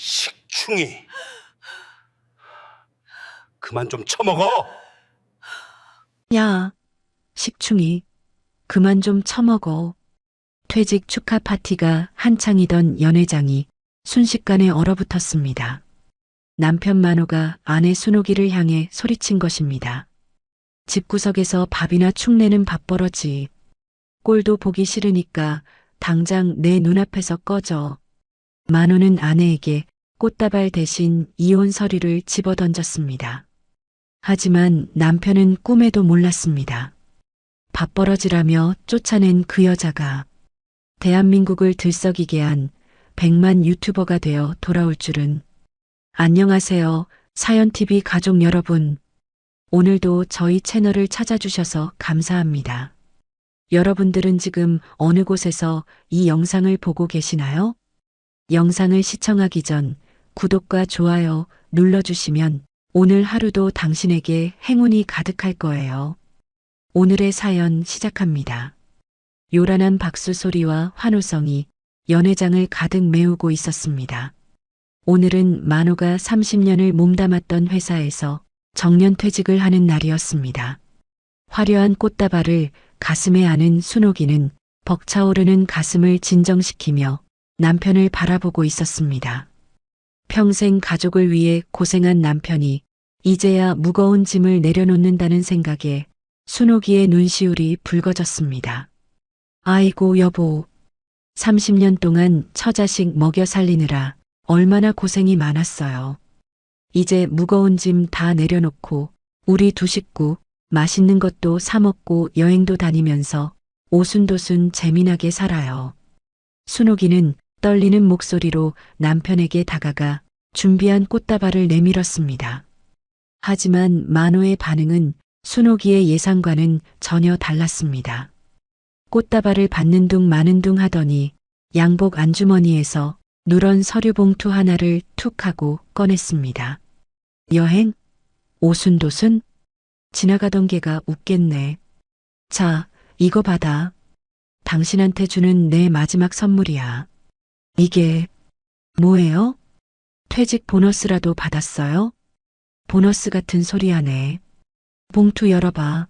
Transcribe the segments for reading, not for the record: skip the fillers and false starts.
식충이, 그만 좀 처먹어. 야, 식충이, 그만 좀 처먹어. 퇴직 축하 파티가 한창이던 연회장이 순식간에 얼어붙었습니다. 남편 만호가 아내 순옥이를 향해 소리친 것입니다. 집구석에서 밥이나 축 내는 밥버러지. 꼴도 보기 싫으니까 당장 내 눈앞에서 꺼져. 만호는 아내에게 꽃다발 대신 이혼 서류를 집어던졌습니다. 하지만 남편은 꿈에도 몰랐습니다. 밥버러지라며 쫓아낸 그 여자가 대한민국을 들썩이게 한 100만 유튜버가 되어 돌아올 줄은. 안녕하세요, 사연TV 가족 여러분. 오늘도 저희 채널을 찾아주셔서 감사합니다. 여러분들은 지금 어느 곳에서 이 영상을 보고 계시나요? 영상을 시청하기 전 구독과 좋아요 눌러주시면 오늘 하루도 당신에게 행운이 가득할 거예요. 오늘의 사연 시작합니다. 요란한 박수 소리와 환호성이 연회장을 가득 메우고 있었습니다. 오늘은 만호가 30년을 몸담았던 회사에서 정년퇴직을 하는 날이었습니다. 화려한 꽃다발을 가슴에 안은 순옥이는 벅차오르는 가슴을 진정시키며 남편을 바라보고 있었습니다. 평생 가족을 위해 고생한 남편이 이제야 무거운 짐을 내려놓는다는 생각에 순옥이의 눈시울이 붉어졌습니다. 아이고 여보, 30년 동안 처자식 먹여 살리느라 얼마나 고생이 많았어요. 이제 무거운 짐 다 내려놓고 우리 두 식구 맛있는 것도 사 먹고 여행도 다니면서 오순도순 재미나게 살아요. 순옥이는 떨리는 목소리로 남편에게 다가가 준비한 꽃다발을 내밀었습니다. 하지만 만호의 반응은 순옥이의 예상과는 전혀 달랐습니다. 꽃다발을 받는 둥 마는 둥 하더니 양복 안주머니에서 누런 서류 봉투 하나를 툭 하고 꺼냈습니다. 여행? 오순도순? 지나가던 개가 웃겠네. 자, 이거 받아. 당신한테 주는 내 마지막 선물이야. 이게 뭐예요? 퇴직 보너스라도 받았어요? 보너스 같은 소리 하네. 봉투 열어봐.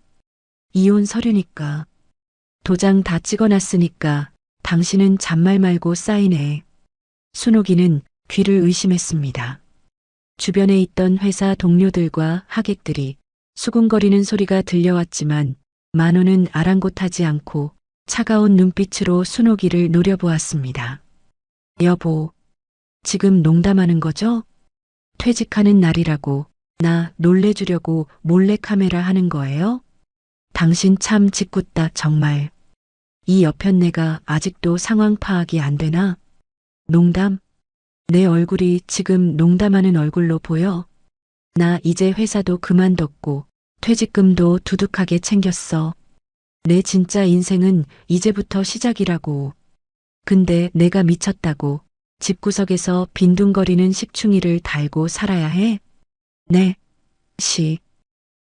이혼 서류니까. 도장 다 찍어놨으니까 당신은 잔말 말고 사인해. 순옥이는 귀를 의심했습니다. 주변에 있던 회사 동료들과 하객들이 수군거리는 소리가 들려왔지만 만호는 아랑곳하지 않고 차가운 눈빛으로 순옥이를 노려보았습니다. 여보, 지금 농담하는 거죠? 퇴직하는 날이라고 나 놀래주려고 몰래카메라 하는 거예요? 당신 참 짓궂다 정말. 이 여편네가 아직도 상황 파악이 안 되나? 농담? 내 얼굴이 지금 농담하는 얼굴로 보여? 나 이제 회사도 그만뒀고 퇴직금도 두둑하게 챙겼어. 내 진짜 인생은 이제부터 시작이라고. 근데 내가 미쳤다고 집구석에서 빈둥거리는 식충이를 달고 살아야 해? 네.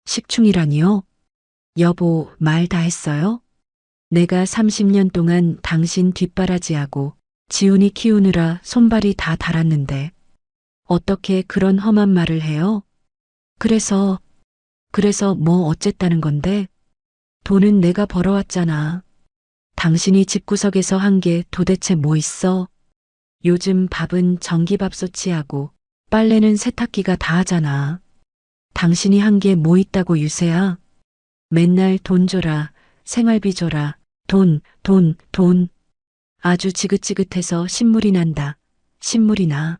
식충이라니요? 여보, 말 다 했어요? 내가 30년 동안 당신 뒷바라지하고 지훈이 키우느라 손발이 다 닳았는데 어떻게 그런 험한 말을 해요? 그래서 뭐 어쨌다는 건데? 돈은 내가 벌어왔잖아. 당신이 집구석에서 한 게 도대체 뭐 있어? 요즘 밥은 전기밥솥이하고 빨래는 세탁기가 다 하잖아. 당신이 한 게 뭐 있다고 유세야? 맨날 돈 줘라, 생활비 줘라, 돈. 아주 지긋지긋해서 신물이 난다. 신물이 나.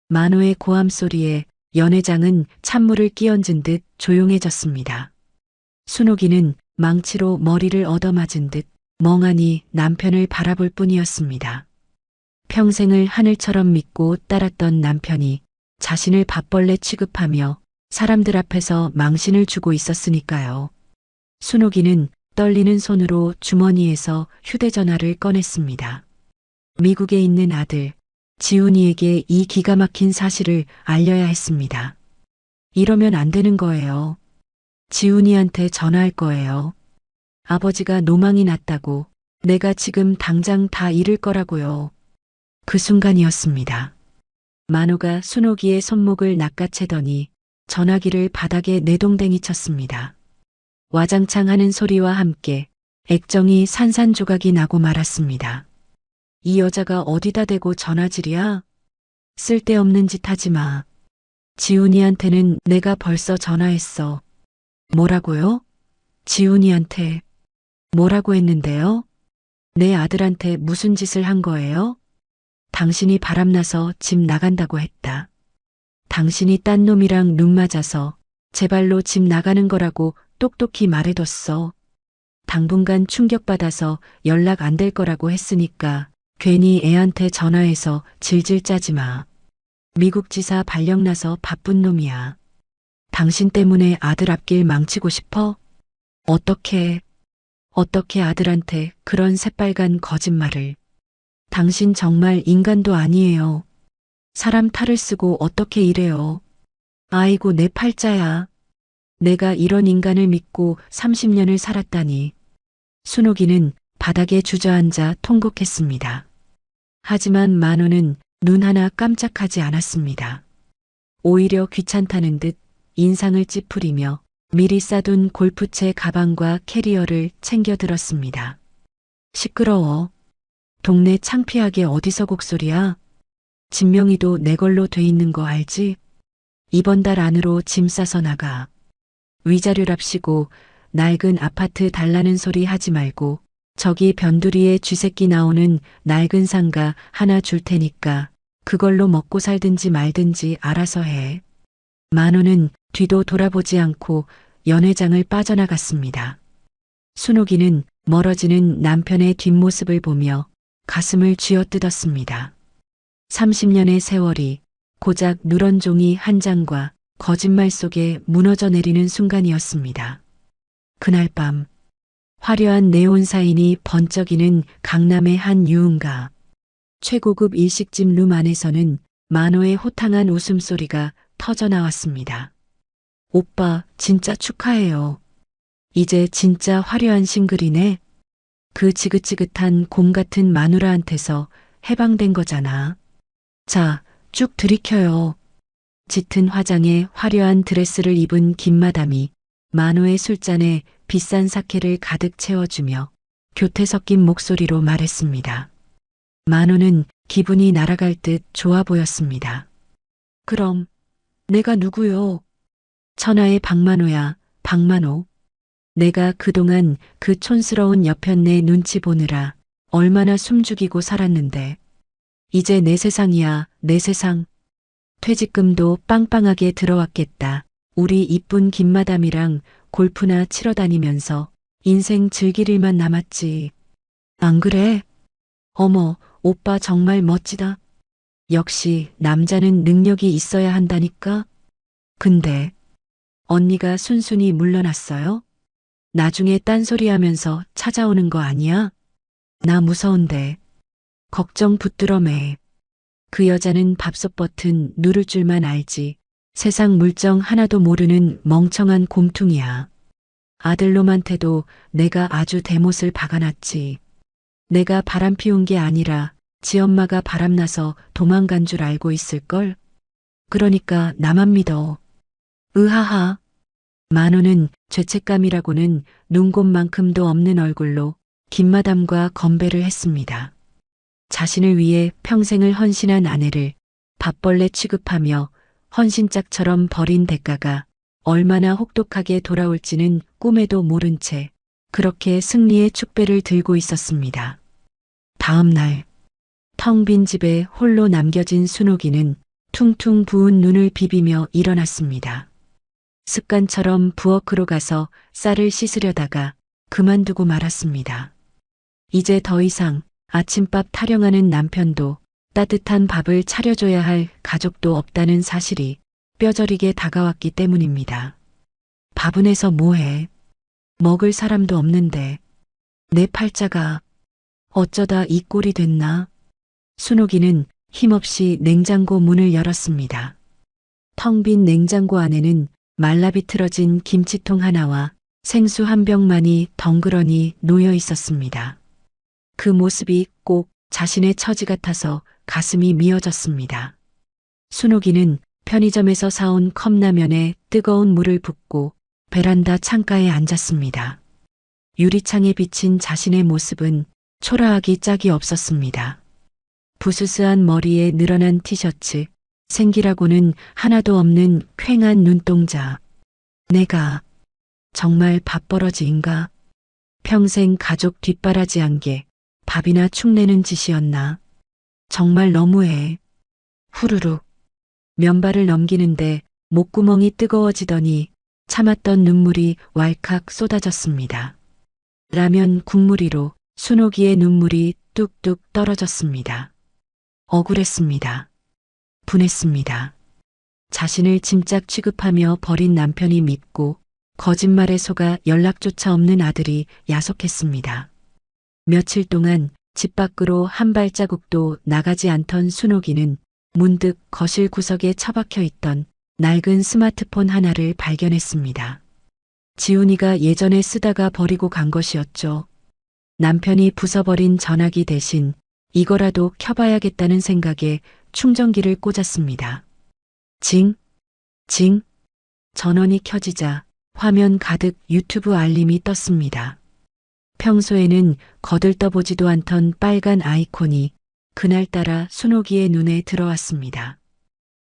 만호의 고함 소리에 연회장은 찬물을 끼얹은 듯 조용해졌습니다. 순옥이는 망치로 머리를 얻어맞은 듯 멍하니 남편을 바라볼 뿐이었습니다. 평생을 하늘처럼 믿고 따랐던 남편이 자신을 밥벌레 취급하며 사람들 앞에서 망신을 주고 있었으니까요. 순옥이는 떨리는 손으로 주머니에서 휴대전화를 꺼냈습니다. 미국에 있는 아들, 지훈이에게 이 기가 막힌 사실을 알려야 했습니다. 이러면 안 되는 거예요. 지훈이한테 전화할 거예요. 아버지가 노망이 났다고 내가 지금 당장 다 잃을 거라고요. 그 순간이었습니다. 만호가 순옥이의 손목을 낚아채더니 전화기를 바닥에 내동댕이 쳤습니다. 와장창 하는 소리와 함께 액정이 산산조각이 나고 말았습니다. 이 여자가 어디다 대고 전화질이야? 쓸데없는 짓 하지 마. 지훈이한테는 내가 벌써 전화했어. 뭐라고요? 지훈이한테 뭐라고 했는데요? 내 아들한테 무슨 짓을 한 거예요? 당신이 바람나서 집 나간다고 했다. 당신이 딴 놈이랑 눈 맞아서 제 발로 집 나가는 거라고 똑똑히 말해뒀어. 당분간 충격받아서 연락 안 될 거라고 했으니까 괜히 애한테 전화해서 질질 짜지 마. 미국 지사 발령나서 바쁜 놈이야. 당신 때문에 아들 앞길 망치고 싶어? 어떻게 아들한테 그런 새빨간 거짓말을. 당신 정말 인간도 아니에요. 사람 탈을 쓰고 어떻게 이래요. 아이고 내 팔자야. 내가 이런 인간을 믿고 30년을 살았다니. 순옥이는 바닥에 주저앉아 통곡했습니다. 하지만 만호는 눈 하나 깜짝하지 않았습니다. 오히려 귀찮다는 듯 인상을 찌푸리며 미리 싸둔 골프채 가방과 캐리어를 챙겨 들었습니다. 시끄러워. 동네 창피하게 어디서 곡소리야? 진명이도 내 걸로 돼 있는 거 알지? 이번 달 안으로 짐 싸서 나가. 위자료랍시고 낡은 아파트 달라는 소리 하지 말고 저기 변두리에 쥐새끼 나오는 낡은 상가 하나 줄 테니까 그걸로 먹고 살든지 말든지 알아서 해. 만호는 뒤도 돌아보지 않고 연회장을 빠져나갔습니다. 순옥이는 멀어지는 남편의 뒷모습을 보며 가슴을 쥐어뜯었습니다. 30년의 세월이 고작 누런 종이 한 장과 거짓말 속에 무너져 내리는 순간이었습니다. 그날 밤 화려한 네온 사인이 번쩍이는 강남의 한 유흥가. 최고급 일식집 룸 안에서는 만호의 호탕한 웃음소리가 터져나왔습니다. 오빠 진짜 축하해요. 이제 진짜 화려한 싱글이네. 그 지긋지긋한 곰 같은 마누라한테서 해방된 거잖아. 자, 쭉 들이켜요. 짙은 화장에 화려한 드레스를 입은 김마담이 만호의 술잔에 비싼 사케를 가득 채워주며 교태 섞인 목소리로 말했습니다. 만호는 기분이 날아갈 듯 좋아 보였습니다. 그럼 내가 누구요? 천하의 박만호야, 박만호. 내가 그동안 그 촌스러운 여편네 눈치 보느라 얼마나 숨죽이고 살았는데 이제 내 세상이야, 내 세상. 퇴직금도 빵빵하게 들어왔겠다. 우리 이쁜 김마담이랑 골프나 치러 다니면서 인생 즐길 일만 남았지. 안 그래? 어머, 오빠 정말 멋지다. 역시 남자는 능력이 있어야 한다니까. 근데 언니가 순순히 물러났어요? 나중에 딴소리 하면서 찾아오는 거 아니야? 나 무서운데. 걱정 붙들어 매. 그 여자는 밥솥 버튼 누를 줄만 알지. 세상 물정 하나도 모르는 멍청한 곰퉁이야. 아들놈한테도 내가 아주 대못을 박아놨지. 내가 바람 피운 게 아니라 지 엄마가 바람나서 도망간 줄 알고 있을걸? 그러니까 나만 믿어. 으하하. 만호는 죄책감이라고는 눈곱만큼도 없는 얼굴로 김마담과 건배를 했습니다. 자신을 위해 평생을 헌신한 아내를 밥벌레 취급하며 헌신짝처럼 버린 대가가 얼마나 혹독하게 돌아올지는 꿈에도 모른 채 그렇게 승리의 축배를 들고 있었습니다. 다음 날 텅 빈 집에 홀로 남겨진 순옥이는 퉁퉁 부은 눈을 비비며 일어났습니다. 습관처럼 부엌으로 가서 쌀을 씻으려다가 그만두고 말았습니다. 이제 더 이상 아침밥 타령하는 남편도 따뜻한 밥을 차려줘야 할 가족도 없다는 사실이 뼈저리게 다가왔기 때문입니다. 밥은 해서 뭐해? 먹을 사람도 없는데 내 팔자가 어쩌다 이 꼴이 됐나? 순옥이는 힘없이 냉장고 문을 열었습니다. 텅 빈 냉장고 안에는 말라비틀어진 김치통 하나와 생수 한 병만이 덩그러니 놓여 있었습니다. 그 모습이 꼭 자신의 처지 같아서 가슴이 미어졌습니다. 순옥이는 편의점에서 사온 컵라면에 뜨거운 물을 붓고 베란다 창가에 앉았습니다. 유리창에 비친 자신의 모습은 초라하기 짝이 없었습니다. 부스스한 머리에 늘어난 티셔츠, 생기라고는 하나도 없는 퀭한 눈동자. 내가 정말 밥버러지인가? 평생 가족 뒷바라지한 게 밥이나 축내는 짓이었나? 정말 너무해. 후루룩. 면발을 넘기는데 목구멍이 뜨거워지더니 참았던 눈물이 왈칵 쏟아졌습니다. 라면 국물 위로 순옥이의 눈물이 뚝뚝 떨어졌습니다. 억울했습니다. 분했습니다. 자신을 짐짝 취급하며 버린 남편이 믿고 거짓말에 속아 연락조차 없는 아들이 야속했습니다. 며칠 동안 집 밖으로 한 발자국도 나가지 않던 순옥이는 문득 거실 구석에 처박혀 있던 낡은 스마트폰 하나를 발견했습니다. 지훈이가 예전에 쓰다가 버리고 간 것이었죠. 남편이 부숴버린 전화기 대신 이거라도 켜봐야겠다는 생각에 충전기를 꽂았습니다. 징, 징. 전원이 켜지자 화면 가득 유튜브 알림이 떴습니다. 평소에는 거들떠보지도 않던 빨간 아이콘이 그날따라 순옥이의 눈에 들어왔습니다.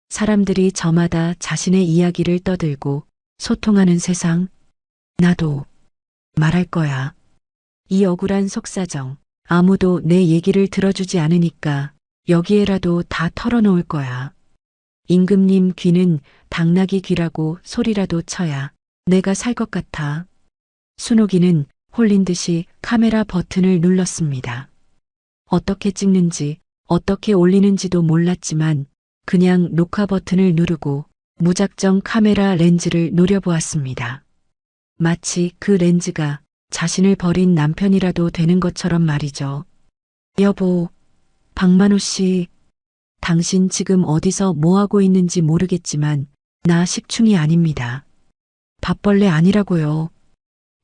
사람들이 저마다 자신의 이야기를 떠들고 소통하는 세상. 나도 말할 거야. 이 억울한 속사정. 아무도 내 얘기를 들어주지 않으니까 여기에라도 다 털어놓을 거야. 임금님 귀는 당나귀 귀라고 소리라도 쳐야 내가 살 것 같아. 순옥이는 홀린 듯이 카메라 버튼을 눌렀습니다. 어떻게 찍는지, 어떻게 올리는지도 몰랐지만 그냥 녹화 버튼을 누르고 무작정 카메라 렌즈를 노려보았습니다. 마치 그 렌즈가 자신을 버린 남편이라도 되는 것처럼 말이죠. 여보, 박만호 씨, 당신 지금 어디서 뭐하고 있는지 모르겠지만 나 식충이 아닙니다. 밥벌레 아니라고요.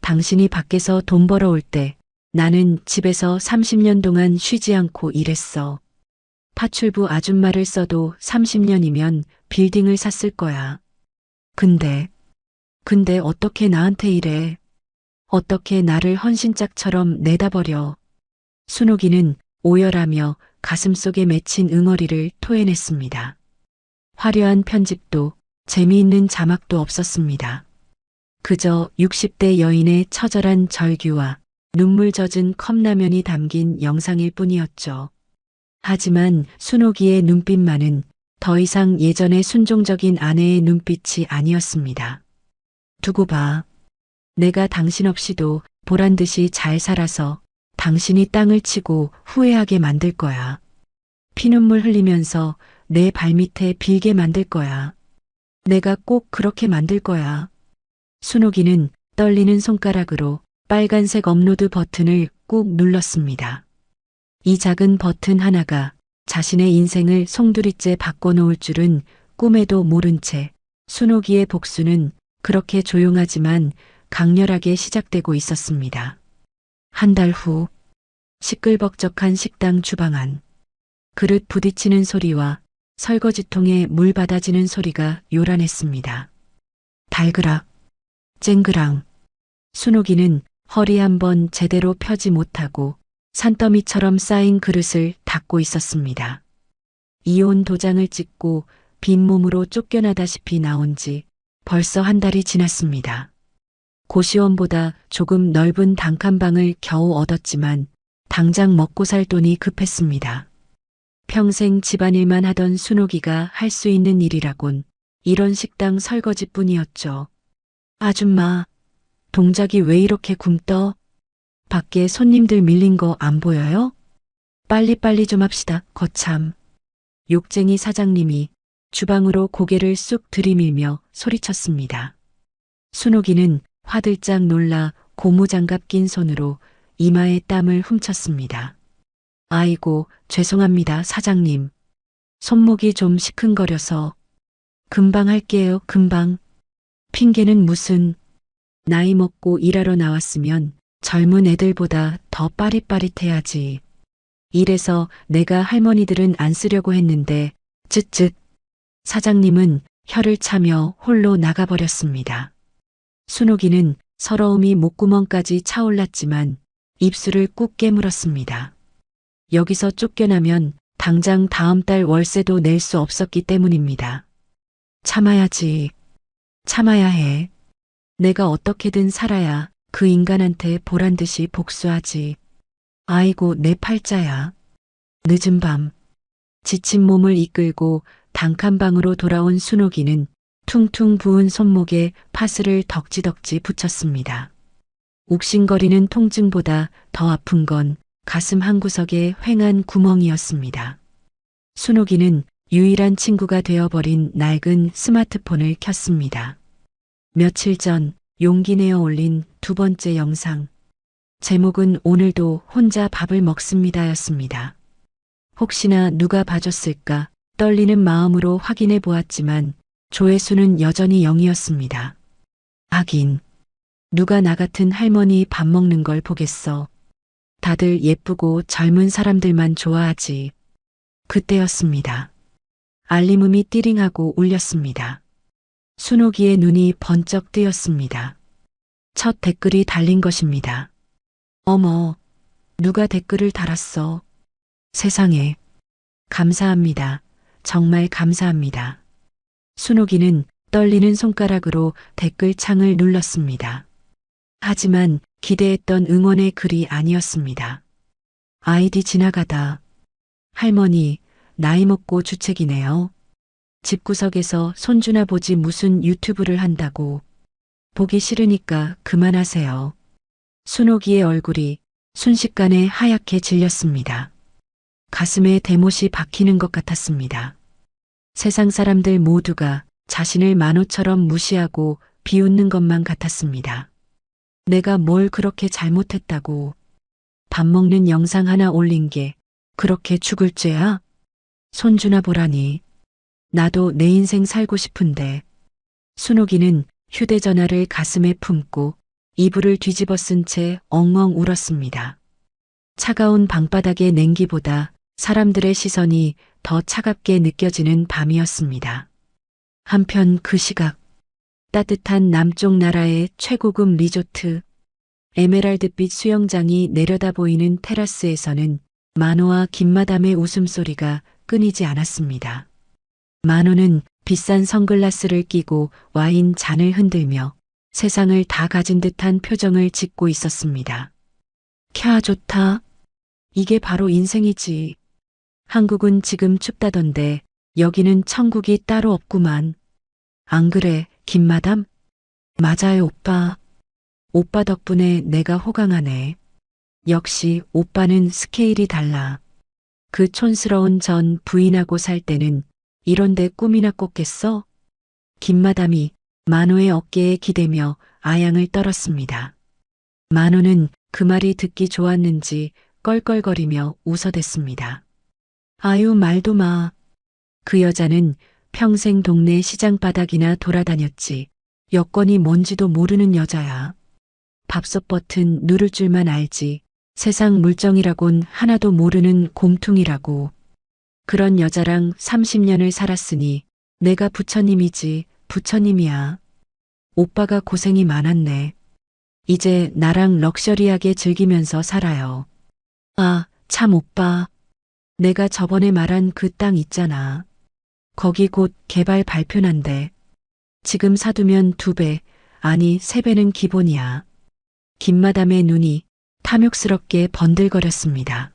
당신이 밖에서 돈 벌어올 때 나는 집에서 30년 동안 쉬지 않고 일했어. 파출부 아줌마를 써도 30년이면 빌딩을 샀을 거야. 근데 어떻게 나한테 이래? 어떻게 나를 헌신짝처럼 내다버려? 순옥이는 오열하며 가슴속에 맺힌 응어리를 토해냈습니다. 화려한 편집도 재미있는 자막도 없었습니다. 그저 60대 여인의 처절한 절규와 눈물 젖은 컵라면이 담긴 영상일 뿐이었죠. 하지만 순옥이의 눈빛만은 더 이상 예전의 순종적인 아내의 눈빛이 아니었습니다. 두고 봐. 내가 당신 없이도 보란 듯이 잘 살아서 당신이 땅을 치고 후회하게 만들 거야. 피눈물 흘리면서 내 발밑에 빌게 만들 거야. 내가 꼭 그렇게 만들 거야. 순옥이는 떨리는 손가락으로 빨간색 업로드 버튼을 꾹 눌렀습니다. 이 작은 버튼 하나가 자신의 인생을 송두리째 바꿔놓을 줄은 꿈에도 모른 채 순옥이의 복수는 그렇게 조용하지만 강렬하게 시작되고 있었습니다. 한 달 후, 시끌벅적한 식당 주방 안. 그릇 부딪히는 소리와 설거지통에 물 받아지는 소리가 요란했습니다. 달그락, 쨍그랑. 순옥이는 허리 한번 제대로 펴지 못하고 산더미처럼 쌓인 그릇을 닦고 있었습니다. 이혼 도장을 찍고 빈몸으로 쫓겨나다시피 나온 지 벌써 한 달이 지났습니다. 고시원보다 조금 넓은 단칸방을 겨우 얻었지만 당장 먹고 살 돈이 급했습니다. 평생 집안일만 하던 순옥이가 할 수 있는 일이라곤 이런 식당 설거지뿐이었죠. 아줌마, 동작이 왜 이렇게 굼떠? 밖에 손님들 밀린 거 안 보여요? 빨리빨리 좀 합시다, 거참. 욕쟁이 사장님이 주방으로 고개를 쑥 들이밀며 소리쳤습니다. 순옥이는 화들짝 놀라 고무장갑 낀 손으로 이마에 땀을 훔쳤습니다. 아이고, 죄송합니다, 사장님. 손목이 좀 시큰거려서. 금방 할게요, 금방. 핑계는 무슨. 나이 먹고 일하러 나왔으면 젊은 애들보다 더 빠릿빠릿해야지. 이래서 내가 할머니들은 안 쓰려고 했는데, 쯧쯧. 사장님은 혀를 차며 홀로 나가버렸습니다. 순옥이는 서러움이 목구멍까지 차올랐지만 입술을 꾹 깨물었습니다. 여기서 쫓겨나면 당장 다음 달 월세도 낼 수 없었기 때문입니다. 참아야지. 참아야 해. 내가 어떻게든 살아야 그 인간한테 보란 듯이 복수하지. 아이고, 내 팔자야. 늦은 밤, 지친 몸을 이끌고 단칸방으로 돌아온 순옥이는 퉁퉁 부은 손목에 파스를 덕지덕지 붙였습니다. 욱신거리는 통증보다 더 아픈 건 가슴 한구석에 휑한 구멍이었습니다. 순옥이는 유일한 친구가 되어버린 낡은 스마트폰을 켰습니다. 며칠 전 용기 내어 올린 두 번째 영상. 제목은 오늘도 혼자 밥을 먹습니다였습니다. 혹시나 누가 봐줬을까 떨리는 마음으로 확인해 보았지만 조회수는 여전히 0이었습니다. 하긴 누가 나 같은 할머니 밥 먹는 걸 보겠어. 다들 예쁘고 젊은 사람들만 좋아하지. 그때였습니다. 알림음이 띠링하고 울렸습니다. 순옥이의 눈이 번쩍 뜨였습니다. 첫 댓글이 달린 것입니다. 어머, 누가 댓글을 달았어. 세상에. 감사합니다. 정말 감사합니다. 순옥이는 떨리는 손가락으로 댓글창을 눌렀습니다. 하지만 기대했던 응원의 글이 아니었습니다. 아이디 지나가다. 할머니, 나이 먹고 주책이네요. 집구석에서 손주나 보지 무슨 유튜브를 한다고. 보기 싫으니까 그만하세요. 순옥이의 얼굴이 순식간에 하얗게 질렸습니다. 가슴에 대못이 박히는 것 같았습니다. 세상 사람들 모두가 자신을 만호처럼 무시하고 비웃는 것만 같았습니다. 내가 뭘 그렇게 잘못했다고. 밥 먹는 영상 하나 올린 게 그렇게 죽을 죄야? 손주나 보라니. 나도 내 인생 살고 싶은데. 순옥이는 휴대전화를 가슴에 품고 이불을 뒤집어 쓴 채 엉엉 울었습니다. 차가운 방바닥의 냉기보다 사람들의 시선이 더 차갑게 느껴지는 밤이었습니다. 한편 그 시각, 따뜻한 남쪽 나라의 최고급 리조트, 에메랄드빛 수영장이 내려다 보이는 테라스에서는 만호와 김마담의 웃음소리가 끊이지 않았습니다. 만호는 비싼 선글라스를 끼고 와인 잔을 흔들며 세상을 다 가진 듯한 표정을 짓고 있었습니다. 캬, 좋다. 이게 바로 인생이지. 한국은 지금 춥다던데 여기는 천국이 따로 없구만. 안 그래, 김마담? 맞아요, 오빠. 오빠 덕분에 내가 호강하네. 역시 오빠는 스케일이 달라. 그 촌스러운 전 부인하고 살 때는 이런데 꿈이나 꿨겠어? 김마담이 만호의 어깨에 기대며 아양을 떨었습니다. 만호는 그 말이 듣기 좋았는지 껄껄거리며 웃어댔습니다. 아유, 말도 마. 그 여자는 평생 동네 시장 바닥이나 돌아다녔지. 여권이 뭔지도 모르는 여자야. 밥솥 버튼 누를 줄만 알지. 세상 물정이라곤 하나도 모르는 곰퉁이라고. 그런 여자랑 30년을 살았으니 내가 부처님이지, 부처님이야. 오빠가 고생이 많았네. 이제 나랑 럭셔리하게 즐기면서 살아요. 아, 참 오빠. 내가 저번에 말한 그 땅 있잖아. 거기 곧 개발 발표난대. 지금 사두면 2배, 아니 3배는 기본이야. 김마담의 눈이 탐욕스럽게 번들거렸습니다.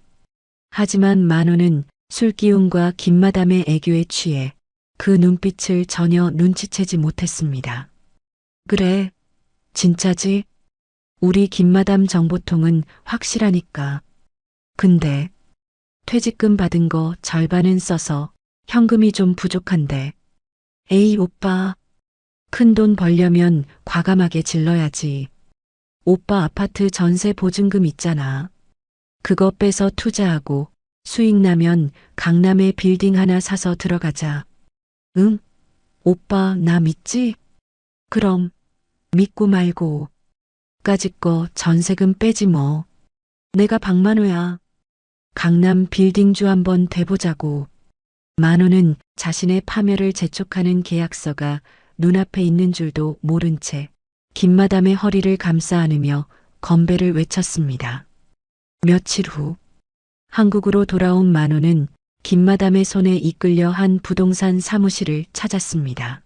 하지만 만호는 술기운과 김마담의 애교에 취해 그 눈빛을 전혀 눈치채지 못했습니다. 그래, 진짜지? 우리 김마담 정보통은 확실하니까. 근데 퇴직금 받은 거 절반은 써서 현금이 좀 부족한데. 에이, 오빠. 큰돈 벌려면 과감하게 질러야지. 오빠 아파트 전세 보증금 있잖아. 그거 빼서 투자하고 수익 나면 강남에 빌딩 하나 사서 들어가자. 응? 오빠 나 믿지? 그럼 믿고 말고. 까짓 거 전세금 빼지 뭐. 내가 박만호야. 강남 빌딩주 한번 돼보자고. 만호는 자신의 파멸을 재촉하는 계약서가 눈앞에 있는 줄도 모른 채 김마담의 허리를 감싸 안으며 건배를 외쳤습니다. 며칠 후 한국으로 돌아온 만호는 김마담의 손에 이끌려 한 부동산 사무실을 찾았습니다.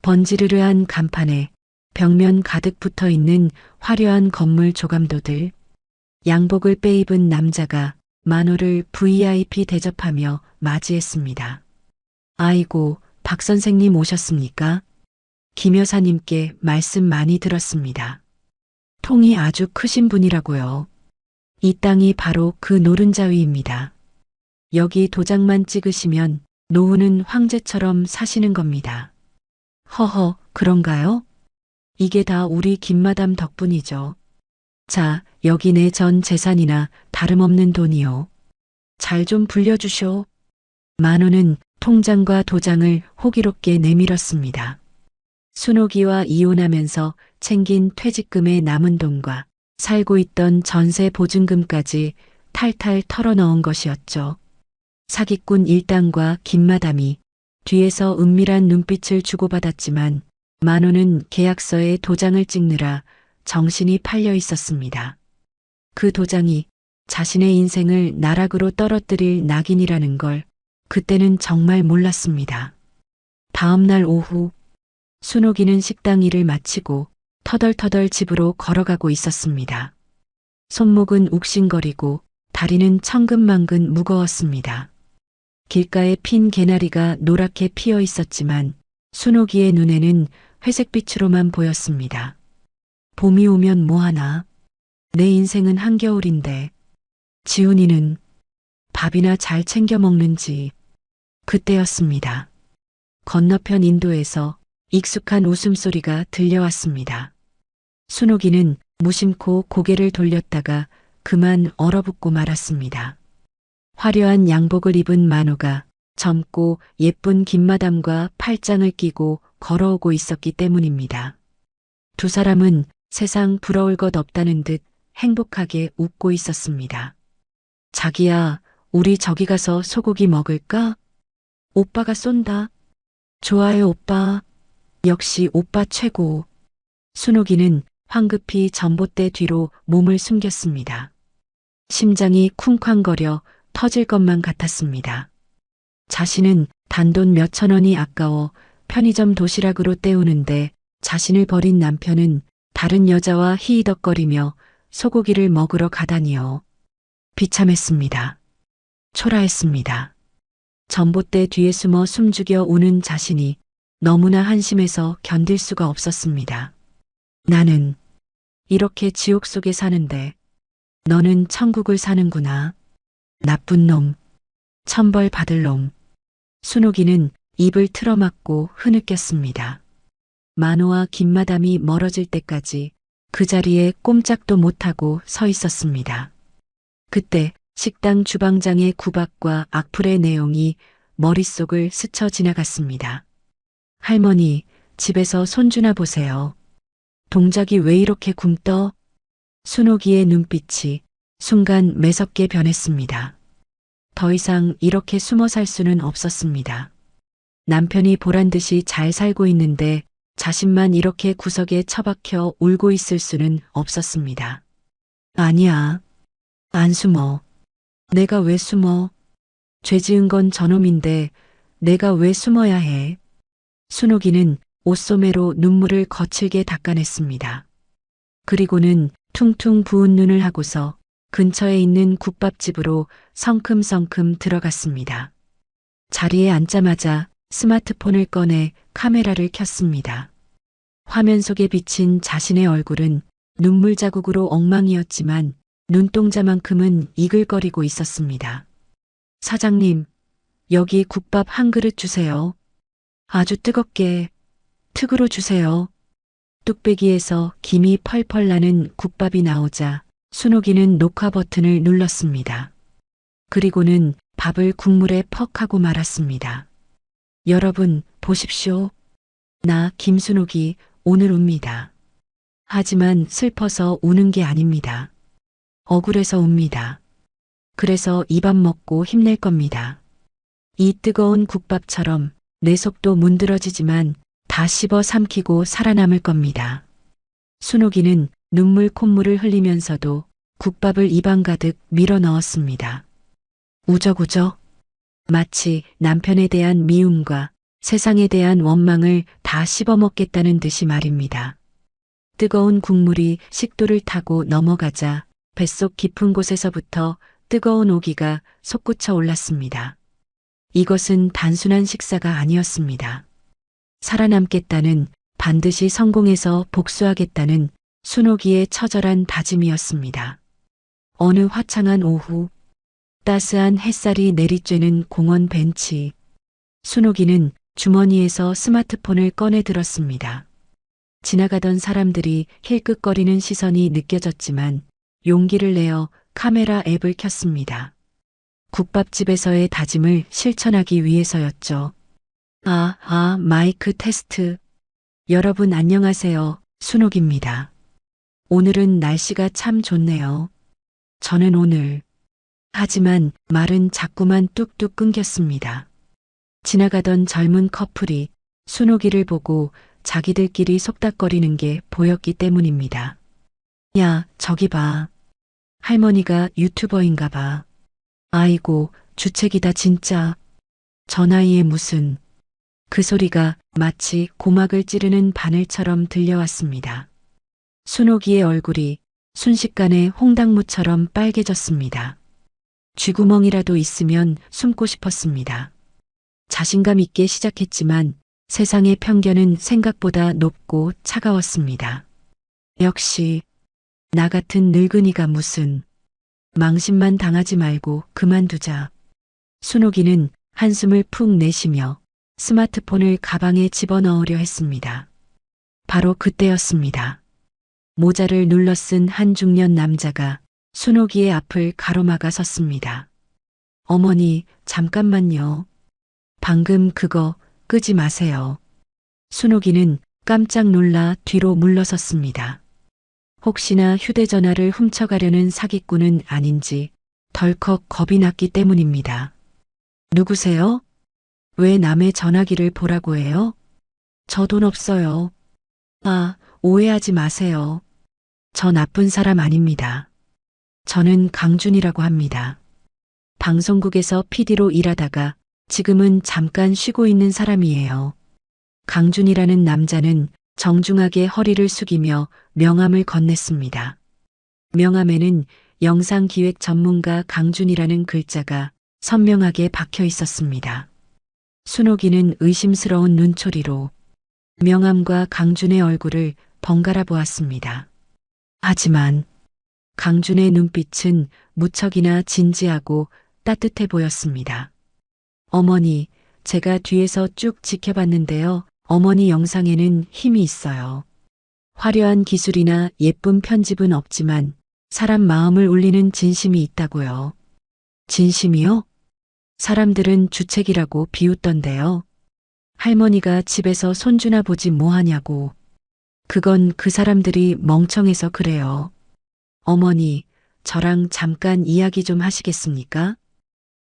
번지르르한 간판에 벽면 가득 붙어 있는 화려한 건물 조감도들, 양복을 빼입은 남자가 만호를 VIP 대접하며 맞이했습니다. 아이고, 박 선생님 오셨습니까? 김 여사님께 말씀 많이 들었습니다. 통이 아주 크신 분이라고요. 이 땅이 바로 그 노른자 위입니다. 여기 도장만 찍으시면 노후는 황제처럼 사시는 겁니다. 허허, 그런가요? 이게 다 우리 김마담 덕분이죠. 자, 여기 내 전 재산이나 다름없는 돈이요. 잘 좀 불려주쇼. 만호는 통장과 도장을 호기롭게 내밀었습니다. 순옥이와 이혼하면서 챙긴 퇴직금의 남은 돈과 살고 있던 전세 보증금까지 탈탈 털어넣은 것이었죠. 사기꾼 일당과 김마담이 뒤에서 은밀한 눈빛을 주고받았지만 만호는 계약서에 도장을 찍느라 정신이 팔려 있었습니다. 그 도장이 자신의 인생을 나락으로 떨어뜨릴 낙인이라는 걸 그때는 정말 몰랐습니다. 다음 날 오후 순옥이는 식당 일을 마치고 터덜터덜 집으로 걸어가고 있었습니다. 손목은 욱신거리고 다리는 천근만근 무거웠습니다. 길가에 핀 개나리가 노랗게 피어 있었지만 순옥이의 눈에는 회색빛으로만 보였습니다. 봄이 오면 뭐하나? 내 인생은 한겨울인데 지훈이는 밥이나 잘 챙겨 먹는지. 그때였습니다. 건너편 인도에서 익숙한 웃음소리가 들려왔습니다. 순옥이는 무심코 고개를 돌렸다가 그만 얼어붙고 말았습니다. 화려한 양복을 입은 만호가 젊고 예쁜 김마담과 팔짱을 끼고 걸어오고 있었기 때문입니다. 두 사람은 세상 부러울 것 없다는 듯 행복하게 웃고 있었습니다. 자기야, 우리 저기 가서 소고기 먹을까? 오빠가 쏜다. 좋아요, 오빠. 역시 오빠 최고. 순옥이는 황급히 전봇대 뒤로 몸을 숨겼습니다. 심장이 쿵쾅거려 터질 것만 같았습니다. 자신은 단돈 몇천 원이 아까워 편의점 도시락으로 때우는데 자신을 버린 남편은 다른 여자와 히히덕거리며 소고기를 먹으러 가다니요. 비참했습니다. 초라했습니다. 전봇대 뒤에 숨어 숨죽여 우는 자신이 너무나 한심해서 견딜 수가 없었습니다. 나는 이렇게 지옥 속에 사는데 너는 천국을 사는구나. 나쁜 놈, 천벌 받을 놈. 순옥이는 입을 틀어막고 흐느꼈습니다. 만호와 김마담이 멀어질 때까지 그 자리에 꼼짝도 못하고 서 있었습니다. 그때 식당 주방장의 구박과 악플의 내용이 머릿속을 스쳐 지나갔습니다. 할머니, 집에서 손주나 보세요. 동작이 왜 이렇게 굼떠? 순옥이의 눈빛이 순간 매섭게 변했습니다. 더 이상 이렇게 숨어 살 수는 없었습니다. 남편이 보란듯이 잘 살고 있는데 자신만 이렇게 구석에 처박혀 울고 있을 수는 없었습니다. 아니야. 안 숨어. 내가 왜 숨어? 죄 지은 건 저놈인데 내가 왜 숨어야 해? 순옥이는 옷소매로 눈물을 거칠게 닦아냈습니다. 그리고는 퉁퉁 부은 눈을 하고서 근처에 있는 국밥집으로 성큼성큼 들어갔습니다. 자리에 앉자마자 스마트폰을 꺼내 카메라를 켰습니다. 화면 속에 비친 자신의 얼굴은 눈물 자국으로 엉망이었지만 눈동자만큼은 이글거리고 있었습니다. 사장님, 여기 국밥 한 그릇 주세요. 아주 뜨겁게 특으로 주세요. 뚝배기에서 김이 펄펄 나는 국밥이 나오자 순옥이는 녹화 버튼을 눌렀습니다. 그리고는 밥을 국물에 퍽 하고 말았습니다. 여러분, 보십시오. 나 김순옥이 오늘 웁니다. 하지만 슬퍼서 우는 게 아닙니다. 억울해서 웁니다. 그래서 이 밥 먹고 힘낼 겁니다. 이 뜨거운 국밥처럼 내 속도 문드러지지만 다 씹어 삼키고 살아남을 겁니다. 순옥이는 눈물 콧물을 흘리면서도 국밥을 입안 가득 밀어 넣었습니다. 우적우적 마치 남편에 대한 미움과 세상에 대한 원망을 다 씹어먹겠다는 듯이 말입니다. 뜨거운 국물이 식도를 타고 넘어가자 뱃속 깊은 곳에서부터 뜨거운 오기가 솟구쳐 올랐습니다. 이것은 단순한 식사가 아니었습니다. 살아남겠다는, 반드시 성공해서 복수하겠다는 순옥이의 처절한 다짐이었습니다. 어느 화창한 오후, 따스한 햇살이 내리쬐는 공원 벤치. 순옥이는 주머니에서 스마트폰을 꺼내 들었습니다. 지나가던 사람들이 힐끗거리는 시선이 느껴졌지만 용기를 내어 카메라 앱을 켰습니다. 국밥집에서의 다짐을 실천하기 위해서였죠. 마이크 테스트. 여러분 안녕하세요. 순옥입니다. 오늘은 날씨가 참 좋네요. 저는 오늘. 하지만 말은 자꾸만 뚝뚝 끊겼습니다. 지나가던 젊은 커플이 순옥이를 보고 자기들끼리 속닥거리는 게 보였기 때문입니다. 야, 저기 봐. 할머니가 유튜버인가 봐. 아이고, 주책이다 진짜. 저 나이에 무슨. 그 소리가 마치 고막을 찌르는 바늘처럼 들려왔습니다. 순옥이의 얼굴이 순식간에 홍당무처럼 빨개졌습니다. 쥐구멍이라도 있으면 숨고 싶었습니다. 자신감 있게 시작했지만 세상의 편견은 생각보다 높고 차가웠습니다. 역시 나 같은 늙은이가 무슨. 망신만 당하지 말고 그만두자. 순옥이는 한숨을 푹 내쉬며 스마트폰을 가방에 집어넣으려 했습니다. 바로 그때였습니다. 모자를 눌러 쓴 한 중년 남자가 순옥이의 앞을 가로막아 섰습니다. 어머니, 잠깐만요. 방금 그거 끄지 마세요. 순옥이는 깜짝 놀라 뒤로 물러섰습니다. 혹시나 휴대전화를 훔쳐가려는 사기꾼은 아닌지 덜컥 겁이 났기 때문입니다. 누구세요? 왜 남의 전화기를 보라고 해요? 저 돈 없어요. 오해하지 마세요. 저 나쁜 사람 아닙니다. 저는 강준이라고 합니다. 방송국에서 PD로 일하다가 지금은 잠깐 쉬고 있는 사람이에요. 강준이라는 남자는 정중하게 허리를 숙이며 명함을 건넸습니다. 명함에는 영상기획 전문가 강준이라는 글자가 선명하게 박혀 있었습니다. 순옥이는 의심스러운 눈초리로 명함과 강준의 얼굴을 번갈아 보았습니다. 하지만 강준의 눈빛은 무척이나 진지하고 따뜻해 보였습니다. 어머니, 제가 뒤에서 쭉 지켜봤는데요. 어머니 영상에는 힘이 있어요. 화려한 기술이나 예쁜 편집은 없지만 사람 마음을 울리는 진심이 있다고요. 진심이요? 사람들은 주책이라고 비웃던데요. 할머니가 집에서 손주나 보지 뭐하냐고. 그건 그 사람들이 멍청해서 그래요. 어머니, 저랑 잠깐 이야기 좀 하시겠습니까?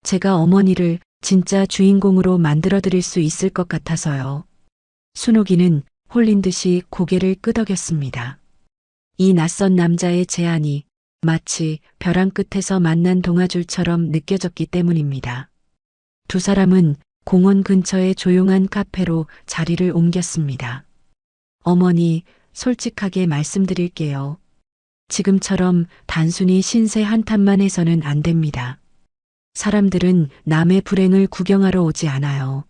제가 어머니를 진짜 주인공으로 만들어 드릴 수 있을 것 같아서요. 순옥이는 홀린 듯이 고개를 끄덕였습니다. 이 낯선 남자의 제안이 마치 벼랑 끝에서 만난 동아줄처럼 느껴졌기 때문입니다. 두 사람은 공원 근처의 조용한 카페로 자리를 옮겼습니다. 어머니, 솔직하게 말씀드릴게요. 지금처럼 단순히 신세 한탄만 해서는 안 됩니다. 사람들은 남의 불행을 구경하러 오지 않아요.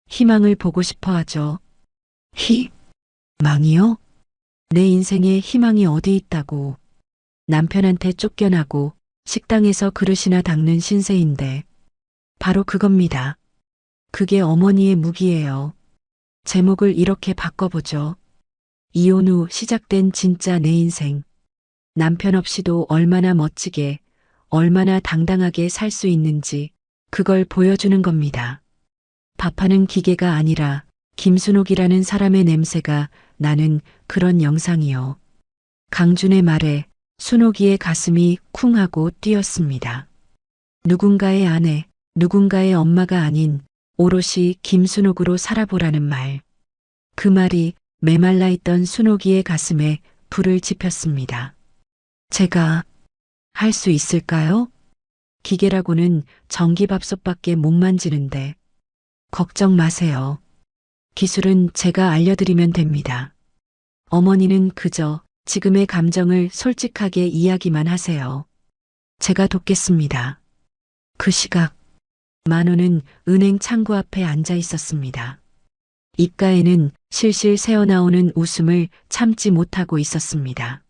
희망을 보고 싶어 하죠. 희망이요? 내 인생에 희망이 어디 있다고. 남편한테 쫓겨나고 식당에서 그릇이나 닦는 신세인데 바로 그겁니다. 그게 어머니의 무기예요. 제목을 이렇게 바꿔보죠. 이혼 후 시작된 진짜 내 인생. 남편 없이도 얼마나 멋지게, 얼마나 당당하게 살 수 있는지 그걸 보여주는 겁니다. 밥하는 기계가 아니라 김순옥이라는 사람의 냄새가 나는 그런 영상이요. 강준의 말에 순옥이의 가슴이 쿵 하고 뛰었습니다. 누군가의 아내, 누군가의 엄마가 아닌 오롯이 김순옥으로 살아보라는 말. 그 말이 메말라 있던 순옥이의 가슴에 불을 지폈습니다. 제가 할 수 있을까요? 기계라고는 전기밥솥밖에 못 만지는데. 걱정 마세요. 기술은 제가 알려드리면 됩니다. 어머니는 그저 지금의 감정을 솔직하게 이야기만 하세요. 제가 돕겠습니다. 그 시각 만호는 은행 창구 앞에 앉아 있었습니다. 입가에는 실실 새어나오는 웃음을 참지 못하고 있었습니다.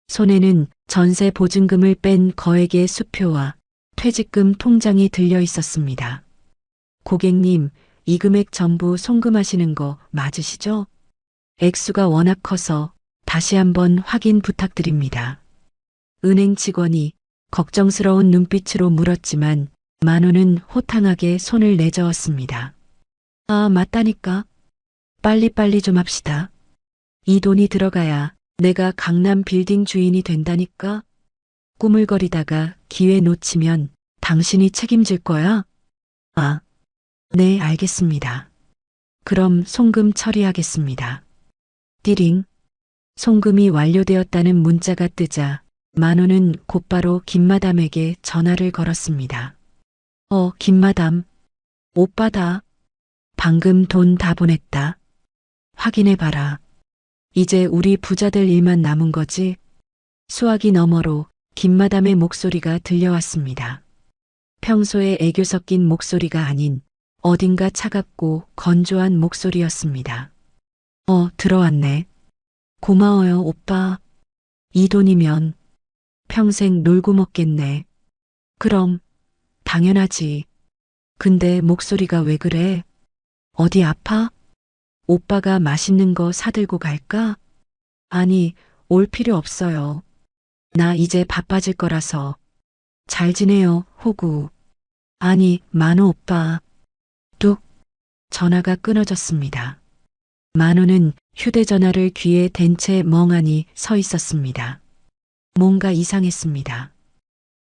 손에는 전세 보증금을 뺀 거액의 수표와 퇴직금 통장이 들려 있었습니다. 고객님, 이 금액 전부 송금하시는 거 맞으시죠? 액수가 워낙 커서 다시 한번 확인 부탁드립니다. 은행 직원이 걱정스러운 눈빛으로 물었지만 만호는 호탕하게 손을 내저었습니다. 아, 맞다니까. 빨리빨리 좀 합시다. 이 돈이 들어가야 내가 강남 빌딩 주인이 된다니까. 꾸물거리다가 기회 놓치면 당신이 책임질 거야? 아, 네, 알겠습니다. 그럼 송금 처리하겠습니다. 띠링. 송금이 완료되었다는 문자가 뜨자 만호는 곧바로 김마담에게 전화를 걸었습니다. 김마담. 오빠다. 방금 돈 다 보냈다. 확인해봐라. 이제 우리 부자 될 일만 남은 거지? 수화기 너머로 김마담의 목소리가 들려왔습니다. 평소에 애교 섞인 목소리가 아닌 어딘가 차갑고 건조한 목소리였습니다. 들어왔네. 고마워요, 오빠. 이 돈이면 평생 놀고 먹겠네. 그럼, 당연하지. 근데 목소리가 왜 그래? 어디 아파? 오빠가 맛있는 거 사들고 갈까? 아니, 올 필요 없어요. 나 이제 바빠질 거라서. 잘 지내요, 호구. 아니, 만호 오빠. 뚝. 전화가 끊어졌습니다. 만호는 휴대전화를 귀에 댄 채 멍하니 서 있었습니다. 뭔가 이상했습니다.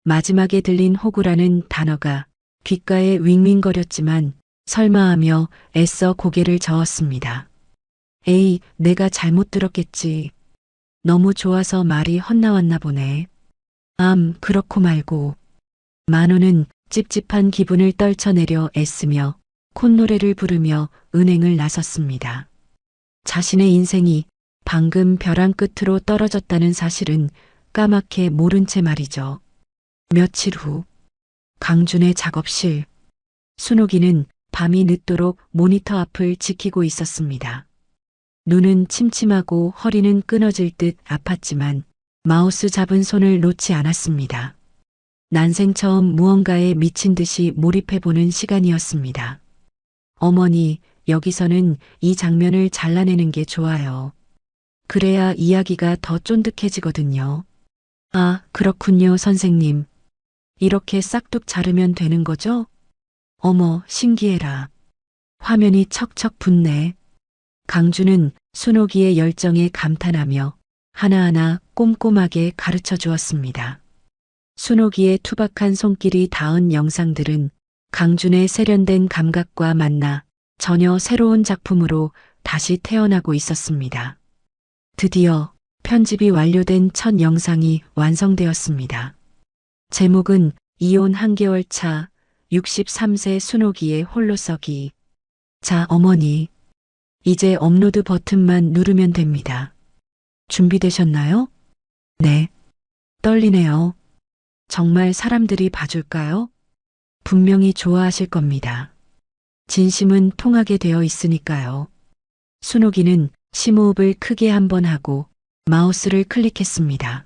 마지막에 들린 호구라는 단어가 귓가에 윙윙거렸지만 설마 하며 애써 고개를 저었습니다. 에이, 내가 잘못 들었겠지. 너무 좋아서 말이 헛나왔나 보네. 그렇고 말고. 만호는 찝찝한 기분을 떨쳐내려 애쓰며 콧노래를 부르며 은행을 나섰습니다. 자신의 인생이 방금 벼랑 끝으로 떨어졌다는 사실은 까맣게 모른 채 말이죠. 며칠 후 강준의 작업실. 순옥이는 밤이 늦도록 모니터 앞을 지키고 있었습니다. 눈은 침침하고 허리는 끊어질 듯 아팠지만 마우스 잡은 손을 놓지 않았습니다. 난생 처음 무언가에 미친 듯이 몰입해보는 시간이었습니다. 어머니, 여기서는 이 장면을 잘라내는 게 좋아요. 그래야 이야기가 더 쫀득해지거든요. 아, 그렇군요, 선생님. 이렇게 싹둑 자르면 되는 거죠? 어머, 신기해라. 화면이 척척 붓네. 강주는 순옥이의 열정에 감탄하며 하나하나 꼼꼼하게 가르쳐 주었습니다. 순옥이의 투박한 손길이 닿은 영상들은 강준의 세련된 감각과 만나 전혀 새로운 작품으로 다시 태어나고 있었습니다. 드디어 편집이 완료된 첫 영상이 완성되었습니다. 제목은 이혼 한 개월 차 63세 순옥이의 홀로서기. 자, 어머니. 이제 업로드 버튼만 누르면 됩니다. 준비되셨나요? 네. 떨리네요. 정말 사람들이 봐줄까요? 분명히 좋아하실 겁니다. 진심은 통하게 되어 있으니까요. 순옥이는 심호흡을 크게 한번 하고 마우스를 클릭했습니다.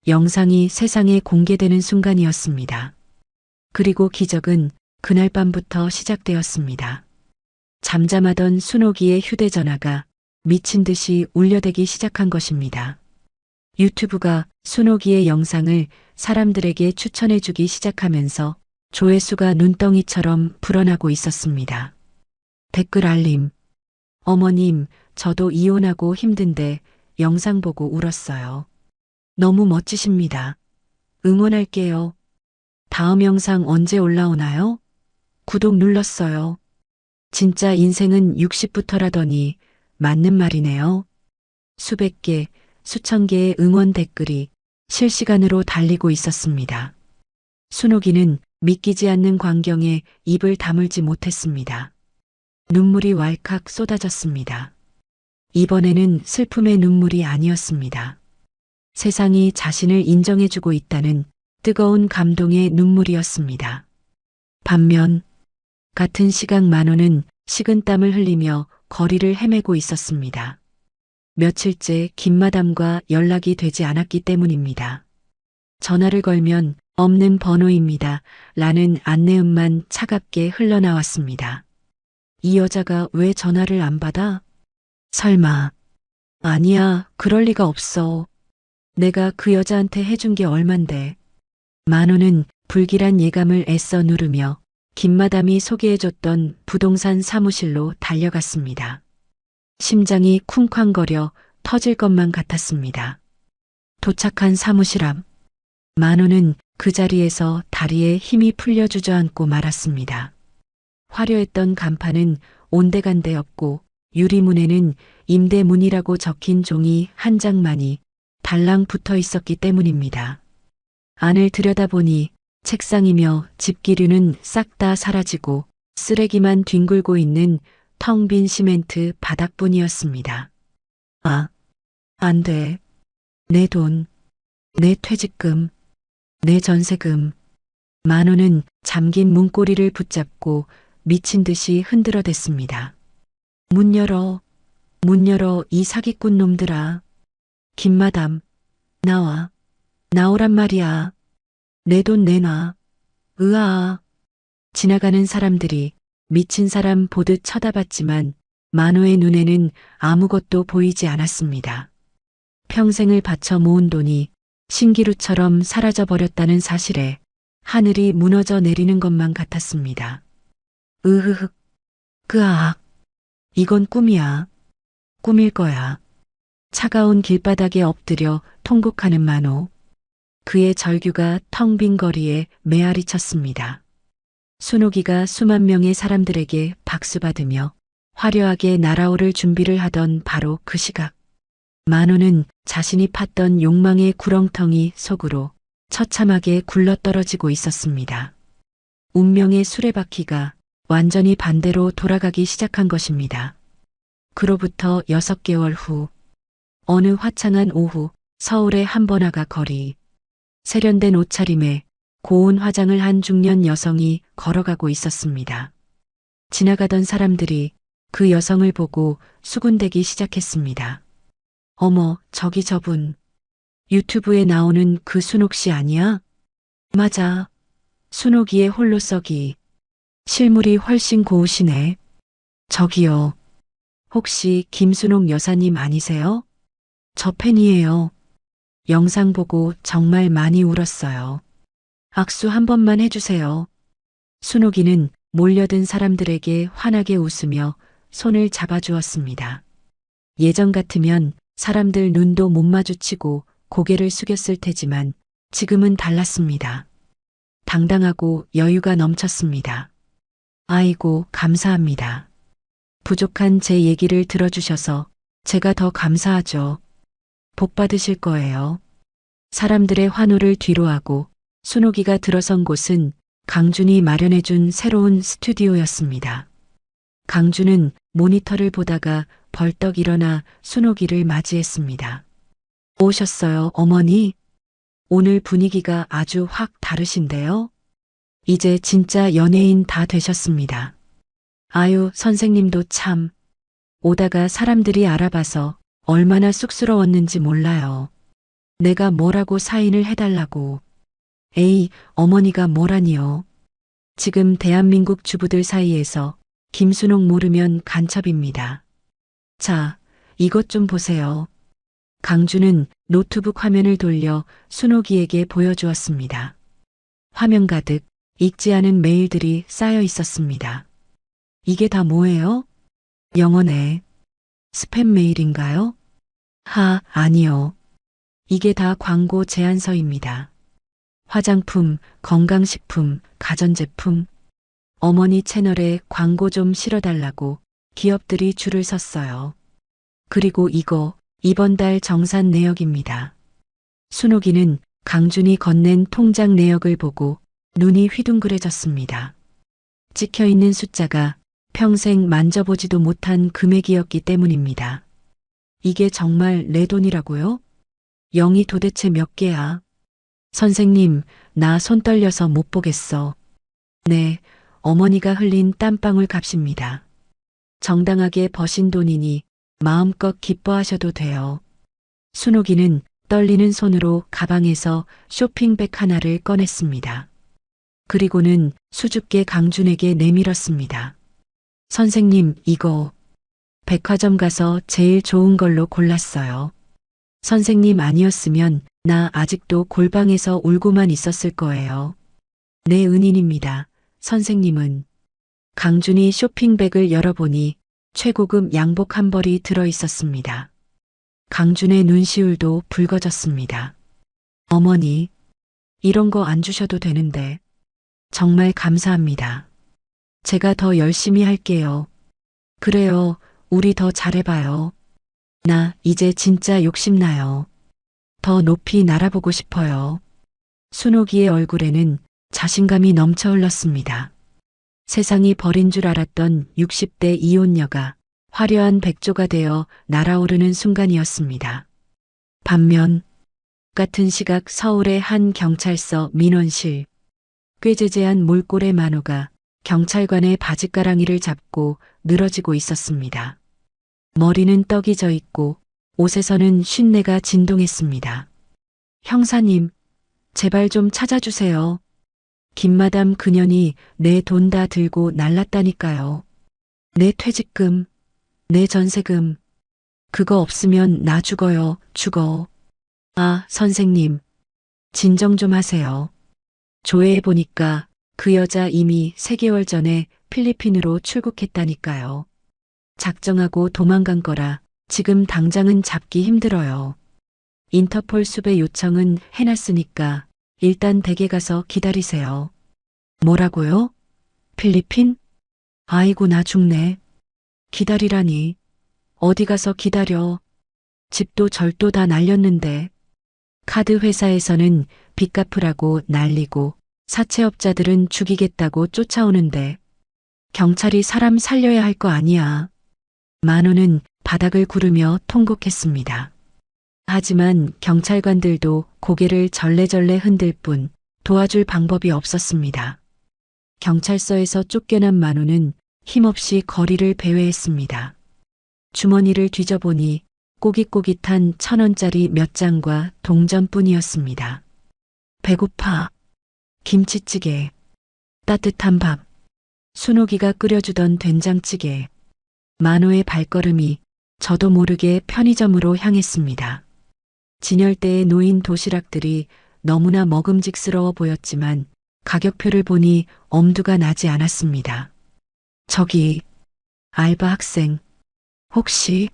영상이 세상에 공개되는 순간이었습니다. 그리고 기적은 그날 밤부터 시작되었습니다. 잠잠하던 순옥이의 휴대전화가 미친 듯이 울려대기 시작한 것입니다. 유튜브가 순옥이의 영상을 사람들에게 추천해주기 시작하면서 조회수가 눈덩이처럼 불어나고 있었습니다. 댓글 알림. 어머님, 저도 이혼하고 힘든데 영상 보고 울었어요. 너무 멋지십니다. 응원할게요. 다음 영상 언제 올라오나요? 구독 눌렀어요. 진짜 인생은 60부터라더니 맞는 말이네요. 수백 개, 수천 개의 응원 댓글이 실시간으로 달리고 있었습니다. 순옥이는 믿기지 않는 광경에 입을 다물지 못했습니다. 눈물이 왈칵 쏟아졌습니다. 이번에는 슬픔의 눈물이 아니었습니다. 세상이 자신을 인정해주고 있다는 뜨거운 감동의 눈물이었습니다. 반면 같은 시각 만호는 식은땀을 흘리며 거리를 헤매고 있었습니다. 며칠째 김마담과 연락이 되지 않았기 때문입니다. 전화를 걸면 없는 번호입니다. 라는 안내음만 차갑게 흘러나왔습니다. 이 여자가 왜 전화를 안 받아? 설마. 아니야, 그럴 리가 없어. 내가 그 여자한테 해준 게 얼만데. 만호는 불길한 예감을 애써 누르며 김마담이 소개해줬던 부동산 사무실로 달려갔습니다. 심장이 쿵쾅거려 터질 것만 같았습니다. 도착한 사무실 앞, 만호는 그 자리에서 다리에 힘이 풀려 주저앉고 말았습니다. 화려했던 간판은 온데간데 없고 유리문에는 임대문이라고 적힌 종이 한 장만이 달랑 붙어 있었기 때문입니다. 안을 들여다보니 책상이며 집기류는 싹 다 사라지고 쓰레기만 뒹굴고 있는 텅 빈 시멘트 바닥뿐이었습니다. 아, 안 돼. 내 돈, 내 퇴직금, 내 전세금. 만호는 잠긴 문고리를 붙잡고 미친 듯이 흔들어댔습니다. 문 열어, 문 열어 이 사기꾼 놈들아. 김마담, 나와, 나오란 말이야. 내 돈 내놔. 으아. 지나가는 사람들이 미친 사람 보듯 쳐다봤지만 만호의 눈에는 아무것도 보이지 않았습니다. 평생을 바쳐 모은 돈이 신기루처럼 사라져버렸다는 사실에 하늘이 무너져 내리는 것만 같았습니다. 으흐흑, 그악. 이건 꿈이야. 꿈일 거야. 차가운 길바닥에 엎드려 통곡하는 만호. 그의 절규가 텅 빈 거리에 메아리 쳤습니다. 순옥이가 수만 명의 사람들에게 박수받으며 화려하게 날아오를 준비를 하던 바로 그 시각. 만호는 자신이 팠던 욕망의 구렁텅이 속으로 처참하게 굴러떨어지고 있었습니다. 운명의 수레바퀴가 완전히 반대로 돌아가기 시작한 것입니다. 그로부터 6개월 후, 어느 화창한 오후 서울의 한번화가 거리, 세련된 옷차림에 고운 화장을 한 중년 여성이 걸어가고 있었습니다. 지나가던 사람들이 그 여성을 보고 수군대기 시작했습니다. 어머, 저기 저분. 유튜브에 나오는 그 순옥 씨 아니야? 맞아. 순옥이의 홀로서기. 실물이 훨씬 고우시네. 저기요. 혹시 김순옥 여사님 아니세요? 저 팬이에요. 영상 보고 정말 많이 울었어요. 악수 한 번만 해주세요. 순옥이는 몰려든 사람들에게 환하게 웃으며 손을 잡아주었습니다. 예전 같으면 사람들 눈도 못 마주치고 고개를 숙였을 테지만 지금은 달랐습니다. 당당하고 여유가 넘쳤습니다. 아이고, 감사합니다. 부족한 제 얘기를 들어주셔서 제가 더 감사하죠. 복 받으실 거예요. 사람들의 환호를 뒤로하고 순옥이가 들어선 곳은 강준이 마련해준 새로운 스튜디오였습니다. 강준은 모니터를 보다가 벌떡 일어나 순옥이를 맞이했습니다. 오셨어요, 어머니? 오늘 분위기가 아주 확 다르신데요? 이제 진짜 연예인 다 되셨습니다. 아유, 선생님도 참. 오다가 사람들이 알아봐서 얼마나 쑥스러웠는지 몰라요. 내가 뭐라고 사인을 해달라고. 에이, 어머니가 뭐라니요. 지금 대한민국 주부들 사이에서 김순옥 모르면 간첩입니다. 자, 이것 좀 보세요. 강주는 노트북 화면을 돌려 순옥이에게 보여주었습니다. 화면 가득 읽지 않은 메일들이 쌓여 있었습니다. 이게 다 뭐예요? 영어네. 스팸 메일인가요? 아니요. 이게 다 광고 제안서입니다. 화장품, 건강식품, 가전제품. 어머니 채널에 광고 좀 실어달라고 기업들이 줄을 섰어요. 그리고 이거 이번 달 정산 내역입니다. 순옥이는 강준이 건넨 통장 내역을 보고 눈이 휘둥그레졌습니다. 찍혀있는 숫자가 평생 만져보지도 못한 금액이었기 때문입니다. 이게 정말 내 돈이라고요? 0이 도대체 몇 개야? 선생님, 나 손 떨려서 못 보겠어. 네, 어머니가 흘린 땀방울 값입니다. 정당하게 버신 돈이니 마음껏 기뻐하셔도 돼요. 순옥이는 떨리는 손으로 가방에서 쇼핑백 하나를 꺼냈습니다. 그리고는 수줍게 강준에게 내밀었습니다. 선생님, 이거 백화점 가서 제일 좋은 걸로 골랐어요. 선생님 아니었으면 나 아직도 골방에서 울고만 있었을 거예요. 내 은인입니다. 선생님은. 강준이 쇼핑백을 열어보니 최고급 양복 한 벌이 들어 있었습니다. 강준의 눈시울도 붉어졌습니다. 어머니, 이런 거 안 주셔도 되는데. 정말 감사합니다. 제가 더 열심히 할게요. 그래요, 우리 더 잘해봐요. 나 이제 진짜 욕심나요. 더 높이 날아보고 싶어요. 순옥이의 얼굴에는 자신감이 넘쳐 흘렀습니다. 세상이 버린 줄 알았던 60대 이혼녀가 화려한 백조가 되어 날아오르는 순간이었습니다. 반면 같은 시각 서울의 한 경찰서 민원실, 꾀재재한 몰골의 만호가 경찰관의 바짓가랑이를 잡고 늘어지고 있었습니다. 머리는 떡이 져 있고 옷에서는 쉰내가 진동했습니다. 형사님, 제발 좀 찾아주세요. 김마담 그년이 내 돈 다 들고 날랐다니까요. 내 퇴직금, 내 전세금, 그거 없으면 나 죽어요, 죽어. 아, 선생님, 진정 좀 하세요. 조회해보니까 그 여자 이미 3개월 전에 필리핀으로 출국했다니까요. 작정하고 도망간 거라 지금 당장은 잡기 힘들어요. 인터폴 수배 요청은 해놨으니까 일단 댁에 가서 기다리세요. 뭐라고요? 필리핀? 아이고 나 죽네. 기다리라니. 어디 가서 기다려. 집도 절도 다 날렸는데. 카드 회사에서는 빚 갚으라고 난리고 사채업자들은 죽이겠다고 쫓아오는데 경찰이 사람 살려야 할 거 아니야. 만호는 바닥을 구르며 통곡했습니다. 하지만 경찰관들도 고개를 절레절레 흔들 뿐 도와줄 방법이 없었습니다. 경찰서에서 쫓겨난 만호는 힘없이 거리를 배회했습니다. 주머니를 뒤져보니 꼬깃꼬깃한 1,000원짜리 몇 장과 동전뿐이었습니다. 배고파. 김치찌개. 따뜻한 밥. 순옥이가 끓여주던 된장찌개. 만호의 발걸음이 저도 모르게 편의점으로 향했습니다. 진열대에 놓인 도시락들이 너무나 먹음직스러워 보였지만 가격표를 보니 엄두가 나지 않았습니다. 저기, 알바 학생, 혹시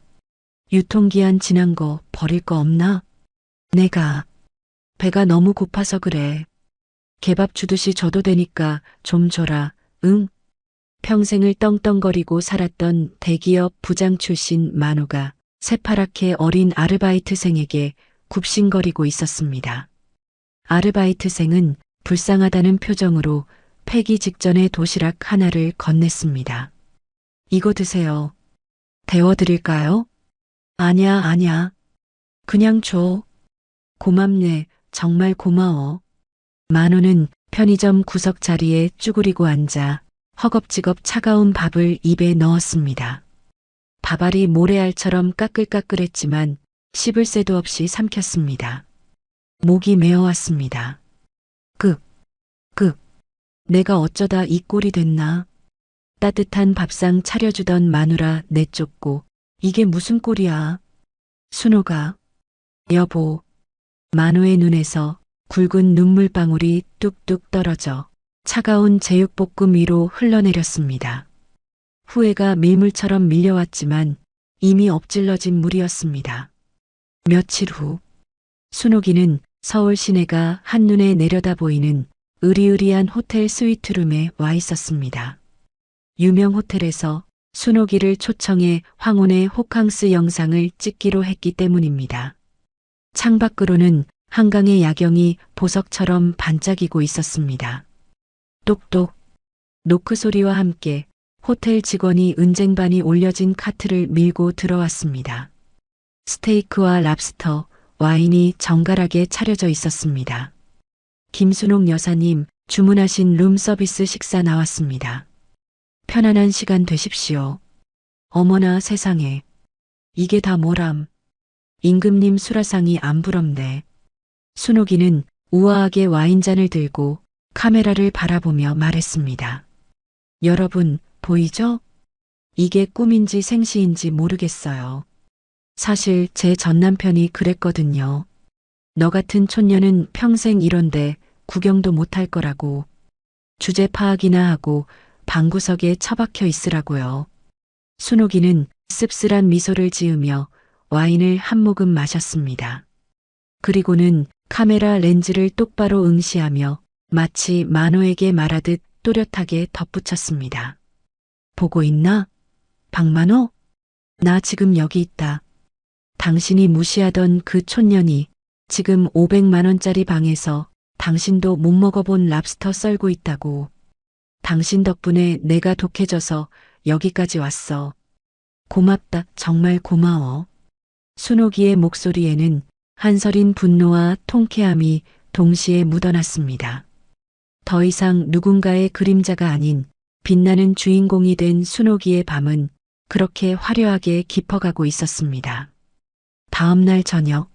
유통기한 지난 거 버릴 거 없나? 내가 배가 너무 고파서 그래. 개밥 주듯이 줘도 되니까 좀 줘라. 응? 평생을 떵떵거리고 살았던 대기업 부장 출신 만호가 새파랗게 어린 아르바이트생에게 굽신거리고 있었습니다. 아르바이트생은 불쌍하다는 표정으로 폐기 직전의 도시락 하나를 건넸습니다. 이거 드세요. 데워드릴까요? 아냐. 그냥 줘. 고맙네. 정말 고마워. 만호는 편의점 구석 자리에 쭈그리고 앉아 허겁지겁 차가운 밥을 입에 넣었습니다. 밥알이 모래알처럼 까끌까끌했지만 씹을 새도 없이 삼켰습니다. 목이 메어왔습니다. 내가 어쩌다 이 꼴이 됐나. 따뜻한 밥상 차려주던 마누라 내쫓고 이게 무슨 꼴이야. 순호가. 여보. 만호의 눈에서 굵은 눈물방울이 뚝뚝 떨어져 차가운 제육볶음 위로 흘러내렸습니다. 후회가 밀물처럼 밀려왔지만 이미 엎질러진 물이었습니다. 며칠 후 순옥이는 서울 시내가 한눈에 내려다 보이는 으리으리한 호텔 스위트룸에 와 있었습니다. 유명 호텔에서 순옥이를 초청해 황혼의 호캉스 영상을 찍기로 했기 때문입니다. 창밖으로는 한강의 야경이 보석처럼 반짝이고 있었습니다. 똑똑 노크 소리와 함께 호텔 직원이 은쟁반이 올려진 카트를 밀고 들어왔습니다. 스테이크와 랍스터, 와인이 정갈하게 차려져 있었습니다. 김순옥 여사님, 주문하신 룸서비스 식사 나왔습니다. 편안한 시간 되십시오. 어머나 세상에. 이게 다 뭐람. 임금님 수라상이 안 부럽네. 순옥이는 우아하게 와인잔을 들고 카메라를 바라보며 말했습니다. 여러분, 보이죠? 이게 꿈인지 생시인지 모르겠어요. 사실 제 전남편이 그랬거든요. 너 같은 촌년은 평생 이런데 구경도 못할 거라고. 주제 파악이나 하고 방구석에 처박혀 있으라고요. 순옥이는 씁쓸한 미소를 지으며 와인을 한 모금 마셨습니다. 그리고는 카메라 렌즈를 똑바로 응시하며 마치 만호에게 말하듯 또렷하게 덧붙였습니다. 보고 있나? 박만호? 나 지금 여기 있다. 당신이 무시하던 그 촌년이 지금 500만 원짜리 방에서 당신도 못 먹어본 랍스터 썰고 있다고. 당신 덕분에 내가 독해져서 여기까지 왔어. 고맙다. 정말 고마워. 순옥이의 목소리에는 한서린 분노와 통쾌함이 동시에 묻어났습니다. 더 이상 누군가의 그림자가 아닌 빛나는 주인공이 된 순옥이의 밤은 그렇게 화려하게 깊어가고 있었습니다. 다음 날 저녁,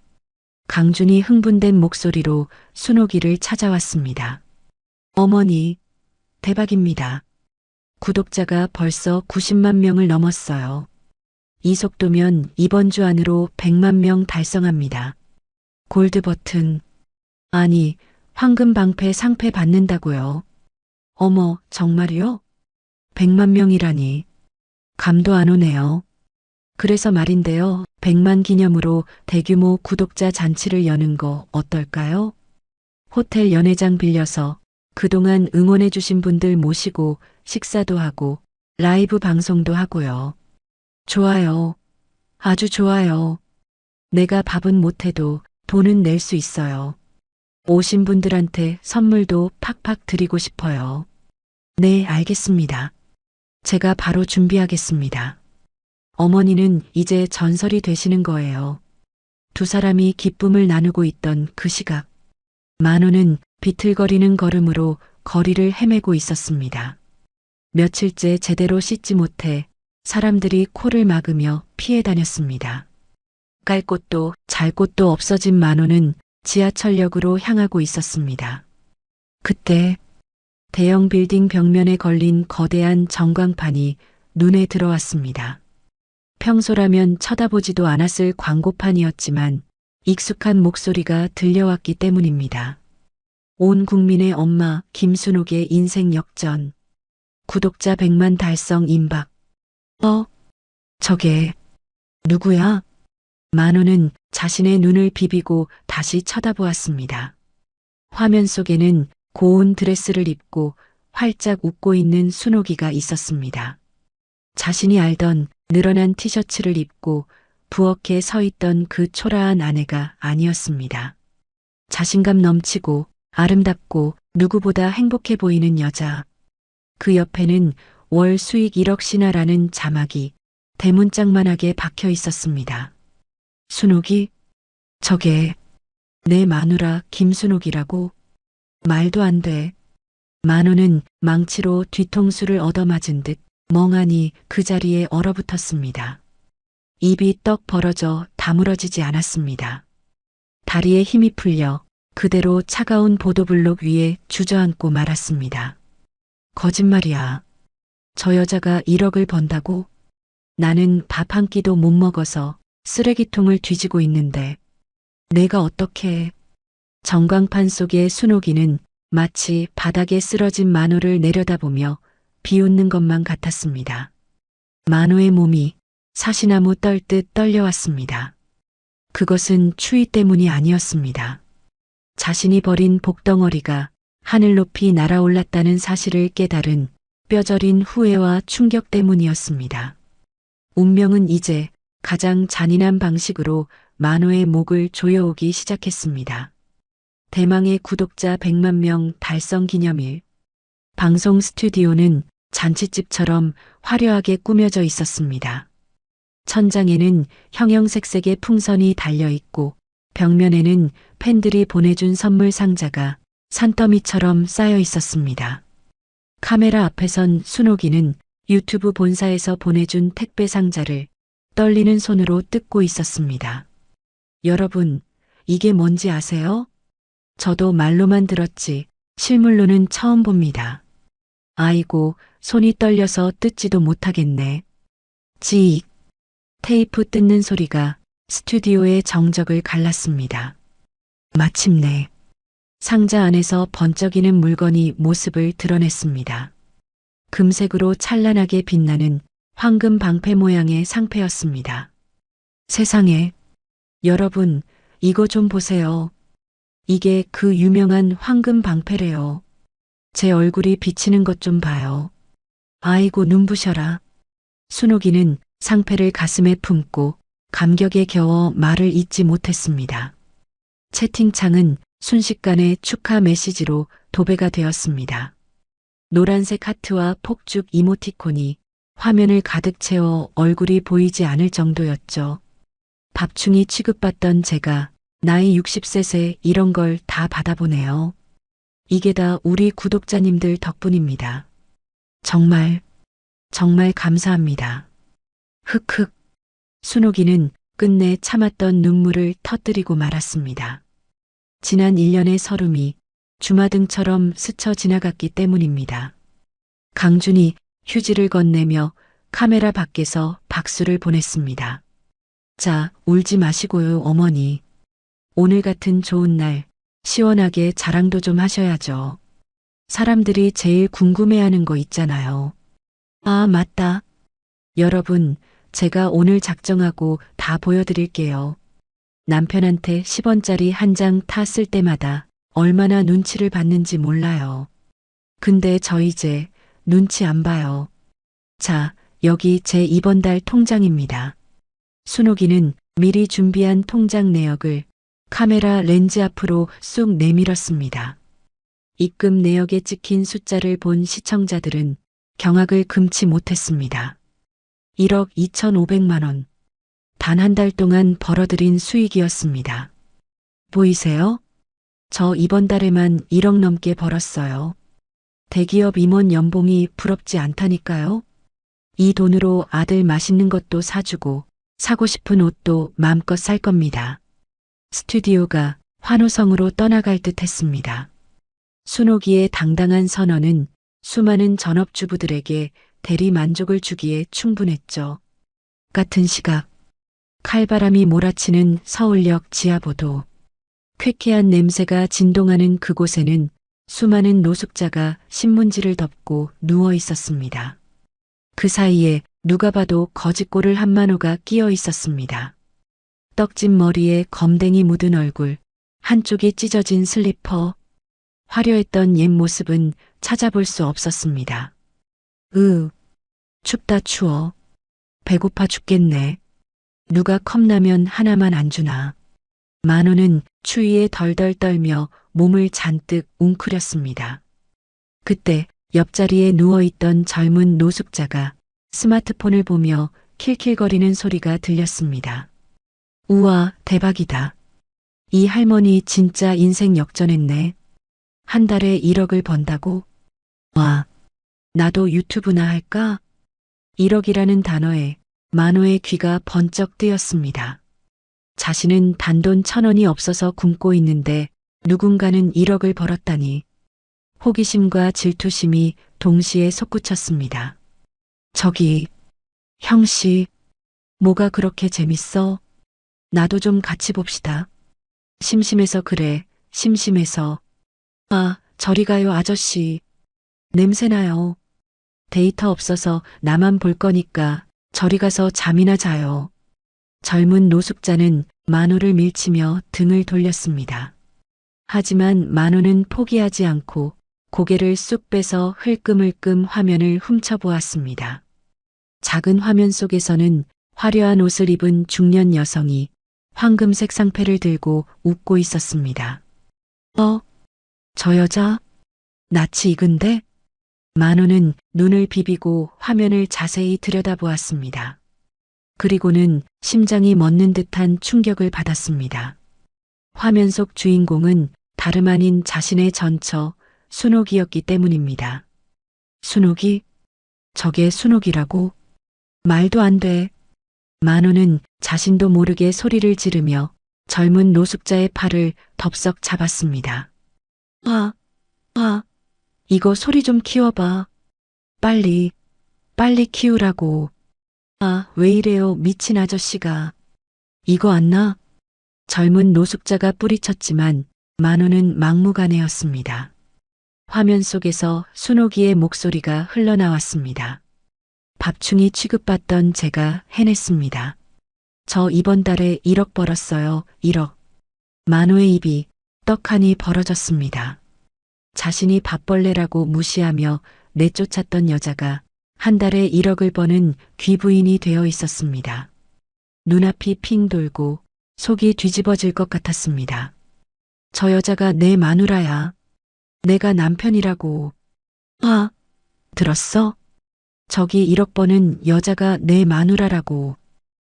강준이 흥분된 목소리로 순옥이를 찾아왔습니다. 어머니, 대박입니다. 구독자가 벌써 90만 명을 넘었어요. 이 속도면 이번 주 안으로 100만 명 달성합니다. 골드 버튼. 아니, 황금 방패 상패 받는다고요. 어머, 정말요? 100만 명이라니. 감도 안 오네요. 그래서 말인데요. 100만 기념으로 대규모 구독자 잔치를 여는 거 어떨까요? 호텔 연회장 빌려서 그동안 응원해주신 분들 모시고 식사도 하고 라이브 방송도 하고요. 좋아요. 아주 좋아요. 내가 밥은 못해도 돈은 낼 수 있어요. 오신 분들한테 선물도 팍팍 드리고 싶어요. 네, 알겠습니다. 제가 바로 준비하겠습니다. 어머니는 이제 전설이 되시는 거예요. 두 사람이 기쁨을 나누고 있던 그 시각. 만호는 비틀거리는 걸음으로 거리를 헤매고 있었습니다. 며칠째 제대로 씻지 못해 사람들이 코를 막으며 피해 다녔습니다. 깔 곳도 잘 곳도 없어진 만호는 지하철역으로 향하고 있었습니다. 그때 대형 빌딩 벽면에 걸린 거대한 전광판이 눈에 들어왔습니다. 평소라면 쳐다보지도 않았을 광고판이었지만 익숙한 목소리가 들려왔기 때문입니다. 온 국민의 엄마 김순옥의 인생 역전. 구독자 100만 달성 임박. 저게 누구야? 만호는 자신의 눈을 비비고 다시 쳐다보았습니다. 화면 속에는 고운 드레스를 입고 활짝 웃고 있는 순옥이가 있었습니다. 자신이 알던 늘어난 티셔츠를 입고 부엌에 서 있던 그 초라한 아내가 아니었습니다. 자신감 넘치고 아름답고 누구보다 행복해 보이는 여자. 그 옆에는 월 수익 1억 신하라는 자막이 대문짝만하게 박혀 있었습니다. 순옥이? 저게 내 마누라 김순옥이라고? 말도 안 돼. 만호는 망치로 뒤통수를 얻어맞은 듯 멍하니 그 자리에 얼어붙었습니다. 입이 떡 벌어져 다물어지지 않았습니다. 다리에 힘이 풀려 그대로 차가운 보도블록 위에 주저앉고 말았습니다. 거짓말이야. 저 여자가 1억을 번다고? 나는 밥 한 끼도 못 먹어서 쓰레기통을 뒤지고 있는데 내가 어떻게... 전광판 속의 순옥이는 마치 바닥에 쓰러진 만호를 내려다보며 비웃는 것만 같았습니다. 만호의 몸이 사시나무 떨듯 떨려왔습니다. 그것은 추위 때문이 아니었습니다. 자신이 버린 복덩어리가 하늘 높이 날아올랐다는 사실을 깨달은 뼈저린 후회와 충격 때문이었습니다. 운명은 이제 가장 잔인한 방식으로 만호의 목을 조여오기 시작했습니다. 대망의 구독자 100만 명 달성 기념일. 방송 스튜디오는 잔치집처럼 화려하게 꾸며져 있었습니다. 천장에는 형형색색의 풍선이 달려 있고 벽면에는 팬들이 보내준 선물 상자가 산더미처럼 쌓여 있었습니다. 카메라 앞에선 순옥이는 유튜브 본사에서 보내준 택배 상자를 떨리는 손으로 뜯고 있었습니다. 여러분, 이게 뭔지 아세요? 저도 말로만 들었지 실물로는 처음 봅니다. 아이고, 손이 떨려서 뜯지도 못하겠네. 지익. 테이프 뜯는 소리가 스튜디오의 정적을 갈랐습니다. 마침내 상자 안에서 번쩍이는 물건이 모습을 드러냈습니다. 금색으로 찬란하게 빛나는 황금 방패 모양의 상패였습니다. 세상에, 여러분, 이거 좀 보세요. 이게 그 유명한 황금 방패래요. 제 얼굴이 비치는 것 좀 봐요. 아이고 눈부셔라. 순옥이는 상패를 가슴에 품고 감격에 겨워 말을 잇지 못했습니다. 채팅창은 순식간에 축하 메시지로 도배가 되었습니다. 노란색 하트와 폭죽 이모티콘이 화면을 가득 채워 얼굴이 보이지 않을 정도였죠. 밥충이 취급받던 제가 나이 60셋에 이런 걸 다 받아보네요. 이게 다 우리 구독자님들 덕분입니다. 정말 감사합니다. 흑흑. 순옥이는 끝내 참았던 눈물을 터뜨리고 말았습니다. 지난 1년의 서름이 주마등처럼 스쳐 지나갔기 때문입니다. 강준이 휴지를 건네며 카메라 밖에서 박수를 보냈습니다. 자, 울지 마시고요, 어머니. 오늘 같은 좋은 날 시원하게 자랑도 좀 하셔야죠. 사람들이 제일 궁금해하는 거 있잖아요. 아, 맞다. 여러분, 제가 오늘 작정하고 다 보여드릴게요. 남편한테 10원짜리 한 장 탔을 때마다 얼마나 눈치를 받는지 몰라요. 근데 저 이제 눈치 안 봐요. 자, 여기 제 이번 달 통장입니다. 순옥이는 미리 준비한 통장 내역을 카메라 렌즈 앞으로 쑥 내밀었습니다. 입금 내역에 찍힌 숫자를 본 시청자들은 경악을 금치 못했습니다. 1억 2,500만 원. 단 한 달 동안 벌어들인 수익이었습니다. 보이세요? 저 이번 달에만 1억 넘게 벌었어요. 대기업 임원 연봉이 부럽지 않다니까요. 이 돈으로 아들 맛있는 것도 사주고 사고 싶은 옷도 마음껏 살 겁니다. 스튜디오가 환호성으로 떠나갈 듯 했습니다. 순옥이의 당당한 선언은 수많은 전업주부들에게 대리 만족을 주기에 충분했죠. 같은 시각, 칼바람이 몰아치는 서울역 지하보도. 쾌쾌한 냄새가 진동하는 그곳에는 수많은 노숙자가 신문지를 덮고 누워 있었습니다. 그 사이에 누가 봐도 거짓골을 한 만호가 끼어 있었습니다. 떡진 머리에 검댕이 묻은 얼굴, 한쪽이 찢어진 슬리퍼. 화려했던 옛 모습은 찾아볼 수 없었습니다. 춥다 추워. 배고파 죽겠네. 누가 컵라면 하나만 안 주나. 만호는 추위에 덜덜 떨며 몸을 잔뜩 웅크렸습니다. 그때 옆자리에 누워있던 젊은 노숙자가 스마트폰을 보며 킬킬거리는 소리가 들렸습니다. 우와, 대박이다. 이 할머니 진짜 인생 역전했네. 한 달에 1억을 번다고? 와, 나도 유튜브나 할까? 1억이라는 단어에 만호의 귀가 번쩍 뜨였습니다. 자신은 단돈 1,000원이 없어서 굶고 있는데 누군가는 1억을 벌었다니. 호기심과 질투심이 동시에 솟구쳤습니다. 저기, 형씨, 뭐가 그렇게 재밌어? 나도 좀 같이 봅시다. 심심해서 그래, 심심해서. 아, 저리 가요, 아저씨. 냄새나요. 데이터 없어서 나만 볼 거니까 저리 가서 잠이나 자요. 젊은 노숙자는 만호를 밀치며 등을 돌렸습니다. 하지만 만호는 포기하지 않고 고개를 쑥 빼서 흘끔흘끔 화면을 훔쳐보았습니다. 작은 화면 속에서는 화려한 옷을 입은 중년 여성이 황금색 상패를 들고 웃고 있었습니다. 저 여자? 낯이 익은데? 만호는 눈을 비비고 화면을 자세히 들여다보았습니다. 그리고는 심장이 멎는 듯한 충격을 받았습니다. 화면 속 주인공은 다름 아닌 자신의 전처 순옥이었기 때문입니다. 순옥이? 저게 순옥이라고? 말도 안 돼. 만호는 자신도 모르게 소리를 지르며 젊은 노숙자의 팔을 덥석 잡았습니다. 이거 소리 좀 키워봐. 빨리 키우라고. 왜 이래요, 미친 아저씨가. 이거 안 나? 젊은 노숙자가 뿌리쳤지만 만호는 막무가내였습니다. 화면 속에서 순옥이의 목소리가 흘러나왔습니다. 밥충이 취급받던 제가 해냈습니다. 저 이번 달에 1억 벌었어요. 1억. 만호의 입이 떡하니 벌어졌습니다. 자신이 밥벌레라고 무시하며 내쫓았던 여자가 한 달에 1억을 버는 귀부인이 되어 있었습니다. 눈앞이 핑 돌고 속이 뒤집어질 것 같았습니다. 저 여자가 내 마누라야. 내가 남편이라고. 들었어? 저기 1억 버는 여자가 내 마누라라고.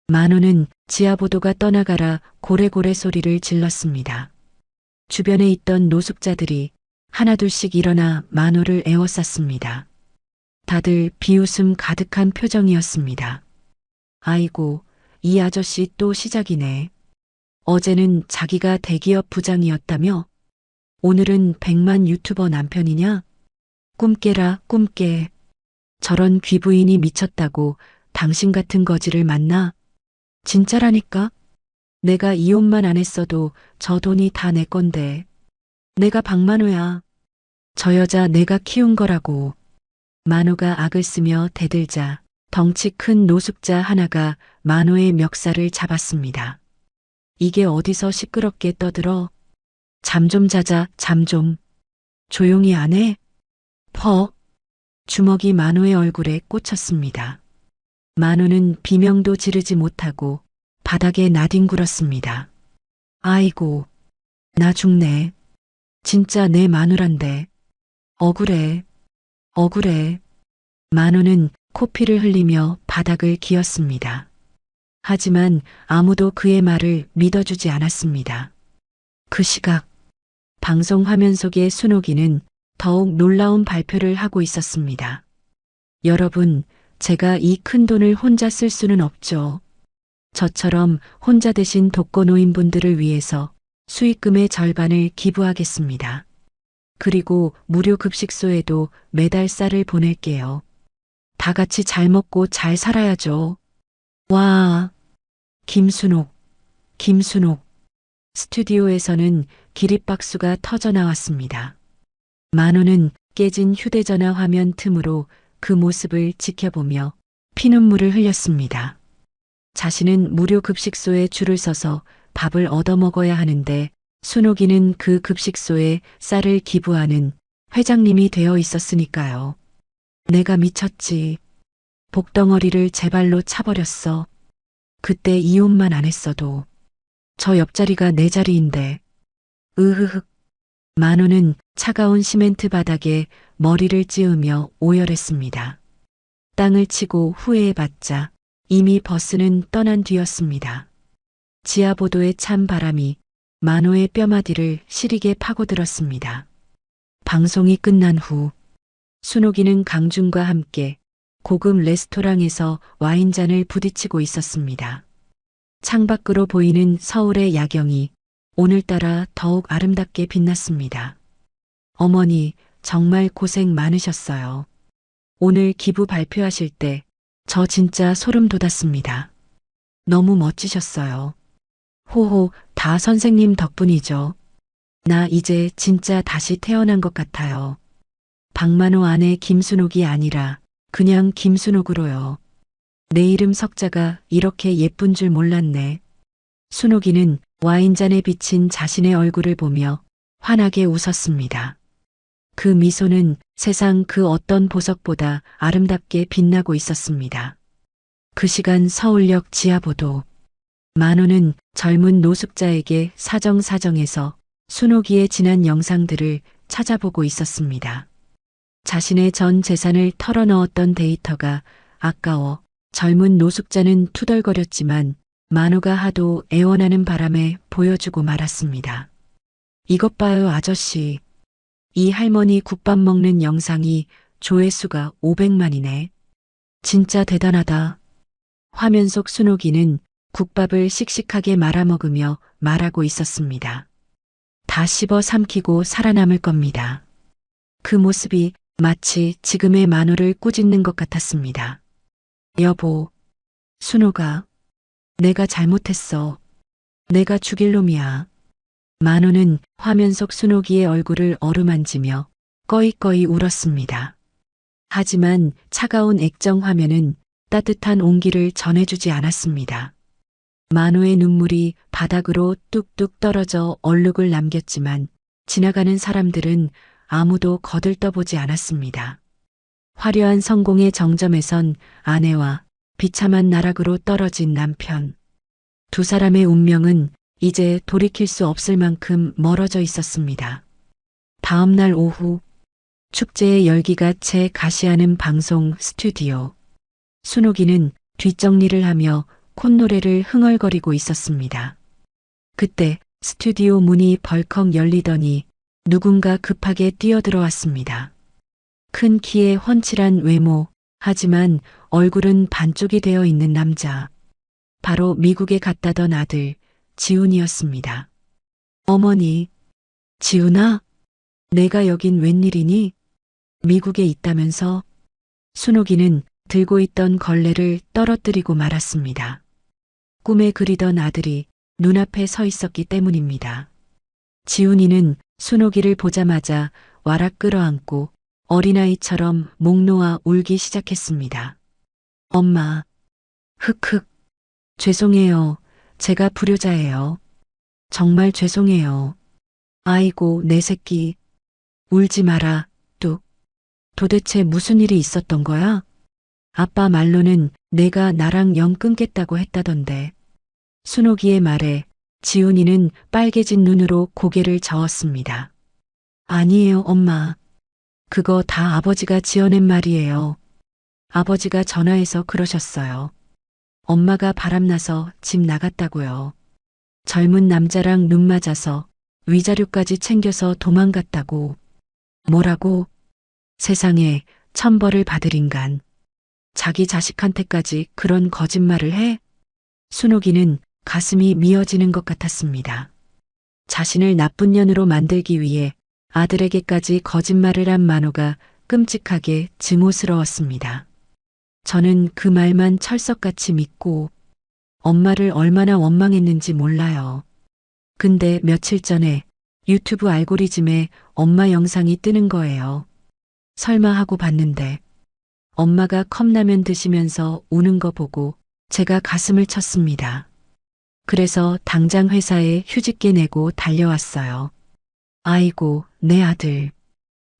만호는 지하보도가 떠나가라 고래고래 소리를 질렀습니다. 주변에 있던 노숙자들이 하나둘씩 일어나 만호를 에워쌌습니다. 다들 비웃음 가득한 표정이었습니다. 아이고, 이 아저씨 또 시작이네. 어제는 자기가 대기업 부장이었다며? 오늘은 100만 유튜버 남편이냐? 꿈깨라, 꿈깨. 저런 귀부인이 미쳤다고 당신 같은 거지를 만나? 진짜라니까? 내가 이혼만 안 했어도 저 돈이 다 내 건데. 내가 박만호야. 저 여자 내가 키운 거라고. 만호가 악을 쓰며 대들자 덩치 큰 노숙자 하나가 만호의 멱살을 잡았습니다. 이게 어디서 시끄럽게 떠들어? 잠 좀 자자, 잠 좀. 조용히 안 해? 주먹이 만호의 얼굴에 꽂혔습니다. 만호는 비명도 지르지 못하고 바닥에 나뒹굴었습니다. 아이고, 나 죽네. 진짜 내 마누란데. 억울해. 만호는 코피를 흘리며 바닥을 기었습니다. 하지만 아무도 그의 말을 믿어주지 않았습니다. 그 시각 방송 화면 속의 순옥이는 더욱 놀라운 발표를 하고 있었습니다. 여러분, 제가 이 큰 돈을 혼자 쓸 수는 없죠. 저처럼 혼자 되신 독거노인분들을 위해서 수익금의 절반을 기부하겠습니다. 그리고 무료 급식소에도 매달 쌀을 보낼게요. 다 같이 잘 먹고 잘 살아야죠. 와, 김순옥. 스튜디오에서는 기립박수가 터져 나왔습니다. 만호는 깨진 휴대전화 화면 틈으로 그 모습을 지켜보며 피눈물을 흘렸습니다. 자신은 무료 급식소에 줄을 서서 밥을 얻어먹어야 하는데 순옥이는 그 급식소에 쌀을 기부하는 회장님이 되어 있었으니까요. 내가 미쳤지. 복덩어리를 제 발로 차버렸어. 그때 이혼만 안 했어도. 저 옆자리가 내 자리인데. 으흐흑. 만호는 차가운 시멘트 바닥에 머리를 찌우며 오열했습니다. 땅을 치고 후회해봤자 이미 버스는 떠난 뒤였습니다. 지하보도의 찬 바람이 만호의 뼈마디를 시리게 파고들었습니다. 방송이 끝난 후 순옥이는 강준과 함께 고급 레스토랑에서 와인잔을 부딪히고 있었습니다. 창밖으로 보이는 서울의 야경이 오늘따라 더욱 아름답게 빛났습니다. 어머니, 정말 고생 많으셨어요. 오늘 기부 발표하실 때 저 진짜 소름 돋았습니다. 너무 멋지셨어요. 호호, 다 선생님 덕분이죠. 나 이제 진짜 다시 태어난 것 같아요. 박만호 아내 김순옥이 아니라 그냥 김순옥으로요. 내 이름 석자가 이렇게 예쁜 줄 몰랐네. 순옥이는 와인잔에 비친 자신의 얼굴을 보며 환하게 웃었습니다. 그 미소는 세상 그 어떤 보석보다 아름답게 빛나고 있었습니다. 그 시간 서울역 지하보도 만호는 젊은 노숙자에게 사정사정해서 순옥이의 지난 영상들을 찾아보고 있었습니다. 자신의 전 재산을 털어넣었던 데이터가 아까워 젊은 노숙자는 투덜거렸지만 만호가 하도 애원하는 바람에 보여주고 말았습니다. 이것 봐요, 아저씨. 이 할머니 국밥 먹는 영상이 조회수가 500만이네. 진짜 대단하다. 화면 속 순옥이는 국밥을 씩씩하게 말아먹으며 말하고 있었습니다. 다 씹어 삼키고 살아남을 겁니다. 그 모습이 마치 지금의 만호를 꾸짖는 것 같았습니다. 여보, 순옥아, 내가 잘못했어. 내가 죽일 놈이야. 만호는 화면 속 순옥이의 얼굴을 어루만지며 꺼이꺼이 울었습니다. 하지만 차가운 액정 화면은 따뜻한 온기를 전해주지 않았습니다. 만호의 눈물이 바닥으로 뚝뚝 떨어져 얼룩을 남겼지만 지나가는 사람들은 아무도 거들떠보지 않았습니다. 화려한 성공의 정점에선 아내와 비참한 나락으로 떨어진 남편. 두 사람의 운명은 이제 돌이킬 수 없을 만큼 멀어져 있었습니다. 다음 날 오후 축제의 열기가 채 가시하는 방송 스튜디오. 순옥이는 뒷정리를 하며 콧노래를 흥얼거리고 있었습니다. 그때 스튜디오 문이 벌컥 열리더니 누군가 급하게 뛰어들어왔습니다. 큰 키에 훤칠한 외모, 하지만 얼굴은 반쪽이 되어 있는 남자. 바로 미국에 갔다던 아들, 지훈이었습니다. 어머니, 지훈아? 내가 여긴 웬일이니? 미국에 있다면서? 순옥이는 들고 있던 걸레를 떨어뜨리고 말았습니다. 꿈에 그리던 아들이 눈앞에 서 있었기 때문입니다. 지훈이는 순옥이를 보자마자 와락 끌어안고 어린아이처럼 목 놓아 울기 시작했습니다. 엄마, 흑흑, 죄송해요. 제가 불효자예요. 정말 죄송해요. 아이고, 내 새끼. 울지 마라, 뚝. 도대체 무슨 일이 있었던 거야? 아빠 말로는 내가 나랑 영 끊겠다고 했다던데. 순옥이의 말에 지훈이는 빨개진 눈으로 고개를 저었습니다. 아니에요, 엄마. 그거 다 아버지가 지어낸 말이에요. 아버지가 전화해서 그러셨어요. 엄마가 바람나서 집 나갔다고요. 젊은 남자랑 눈 맞아서 위자료까지 챙겨서 도망갔다고. 뭐라고? 세상에 천벌을 받을 인간. 자기 자식한테까지 그런 거짓말을 해? 순옥이는 가슴이 미어지는 것 같았습니다. 자신을 나쁜 년으로 만들기 위해 아들에게까지 거짓말을 한 만호가 끔찍하게 증오스러웠습니다. 저는 그 말만 철석같이 믿고 엄마를 얼마나 원망했는지 몰라요. 근데 며칠 전에 유튜브 알고리즘에 엄마 영상이 뜨는 거예요. 설마 하고 봤는데 엄마가 컵라면 드시면서 우는 거 보고 제가 가슴을 쳤습니다. 그래서 당장 회사에 휴직계 내고 달려왔어요. 아이고, 내 아들.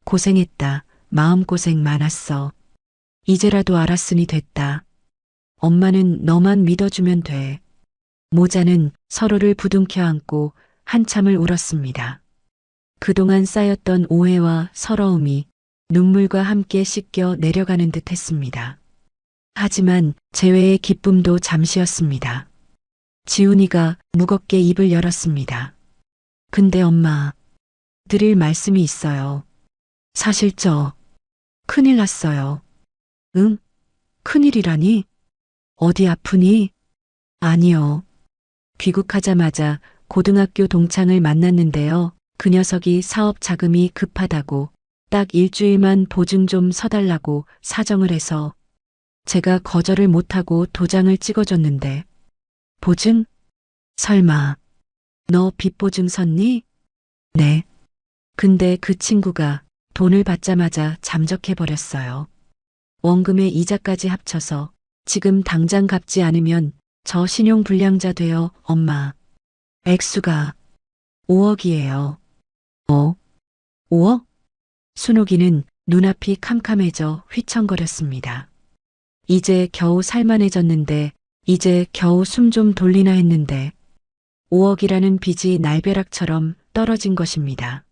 고생했다. 마음고생 많았어. 이제라도 알았으니 됐다. 엄마는 너만 믿어주면 돼. 모자는 서로를 부둥켜 안고 한참을 울었습니다. 그동안 쌓였던 오해와 서러움이 눈물과 함께 씻겨 내려가는 듯 했습니다. 하지만 재회의 기쁨도 잠시였습니다. 지훈이가 무겁게 입을 열었습니다. 근데 엄마, 드릴 말씀이 있어요. 사실 저 큰일 났어요. 응? 큰일이라니? 어디 아프니? 아니요. 귀국하자마자 고등학교 동창을 만났는데요. 그 녀석이 사업 자금이 급하다고 딱 일주일만 보증 좀 서달라고 사정을 해서 제가 거절을 못하고 도장을 찍어줬는데 보증? 설마 너 빚보증 섰니? 네. 근데 그 친구가 돈을 받자마자 잠적해버렸어요. 원금의 이자까지 합쳐서 지금 당장 갚지 않으면 저 신용불량자 돼요, 엄마. 액수가 5억이에요. 5억? 순옥이는 눈앞이 캄캄해져 휘청거렸습니다. 이제 겨우 살만해졌는데, 이제 겨우 숨 좀 돌리나 했는데 5억이라는 빚이 날벼락처럼 떨어진 것입니다.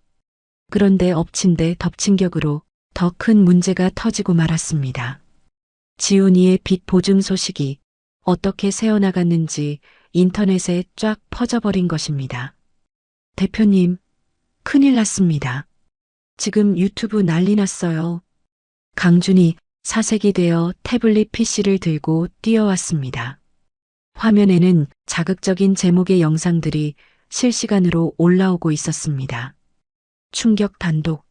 그런데 엎친 데 덮친 격으로 더 큰 문제가 터지고 말았습니다. 지훈이의 빚 보증 소식이 어떻게 새어나갔는지 인터넷에 쫙 퍼져버린 것입니다. 대표님, 큰일 났습니다. 지금 유튜브 난리 났어요. 강준이 사색이 되어 태블릿 PC를 들고 뛰어왔습니다. 화면에는 자극적인 제목의 영상들이 실시간으로 올라오고 있었습니다. 충격 단독,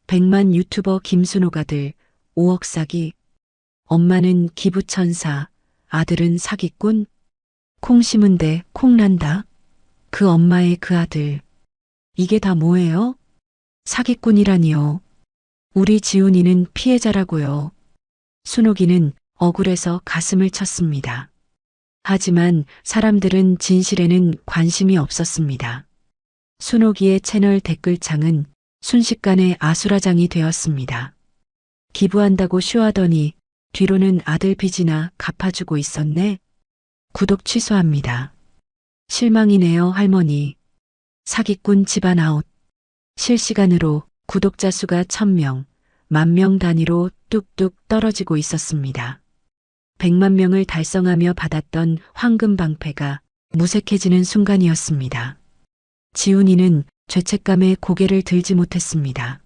100만 유튜버 김순옥 아들 5억 사기, 엄마는 기부천사, 아들은 사기꾼, 콩 심은데 콩 난다. 그 엄마의 그 아들. 이게 다 뭐예요? 사기꾼이라니요. 우리 지훈이는 피해자라고요. 순옥이는 억울해서 가슴을 쳤습니다. 하지만 사람들은 진실에는 관심이 없었습니다. 순옥이의 채널 댓글창은 순식간에 아수라장이 되었습니다. 기부한다고 쇼하더니 뒤로는 아들 빚이나 갚아주고 있었네. 구독 취소합니다. 실망이네요, 할머니. 사기꾼 집안 아웃. 실시간으로 구독자 수가 1000명, 10,000명 단위로 뚝뚝 떨어지고 있었습니다. 100만 명을 달성하며 받았던 황금 방패가 무색해지는 순간이었습니다. 지훈이는 죄책감에 고개를 들지 못했습니다.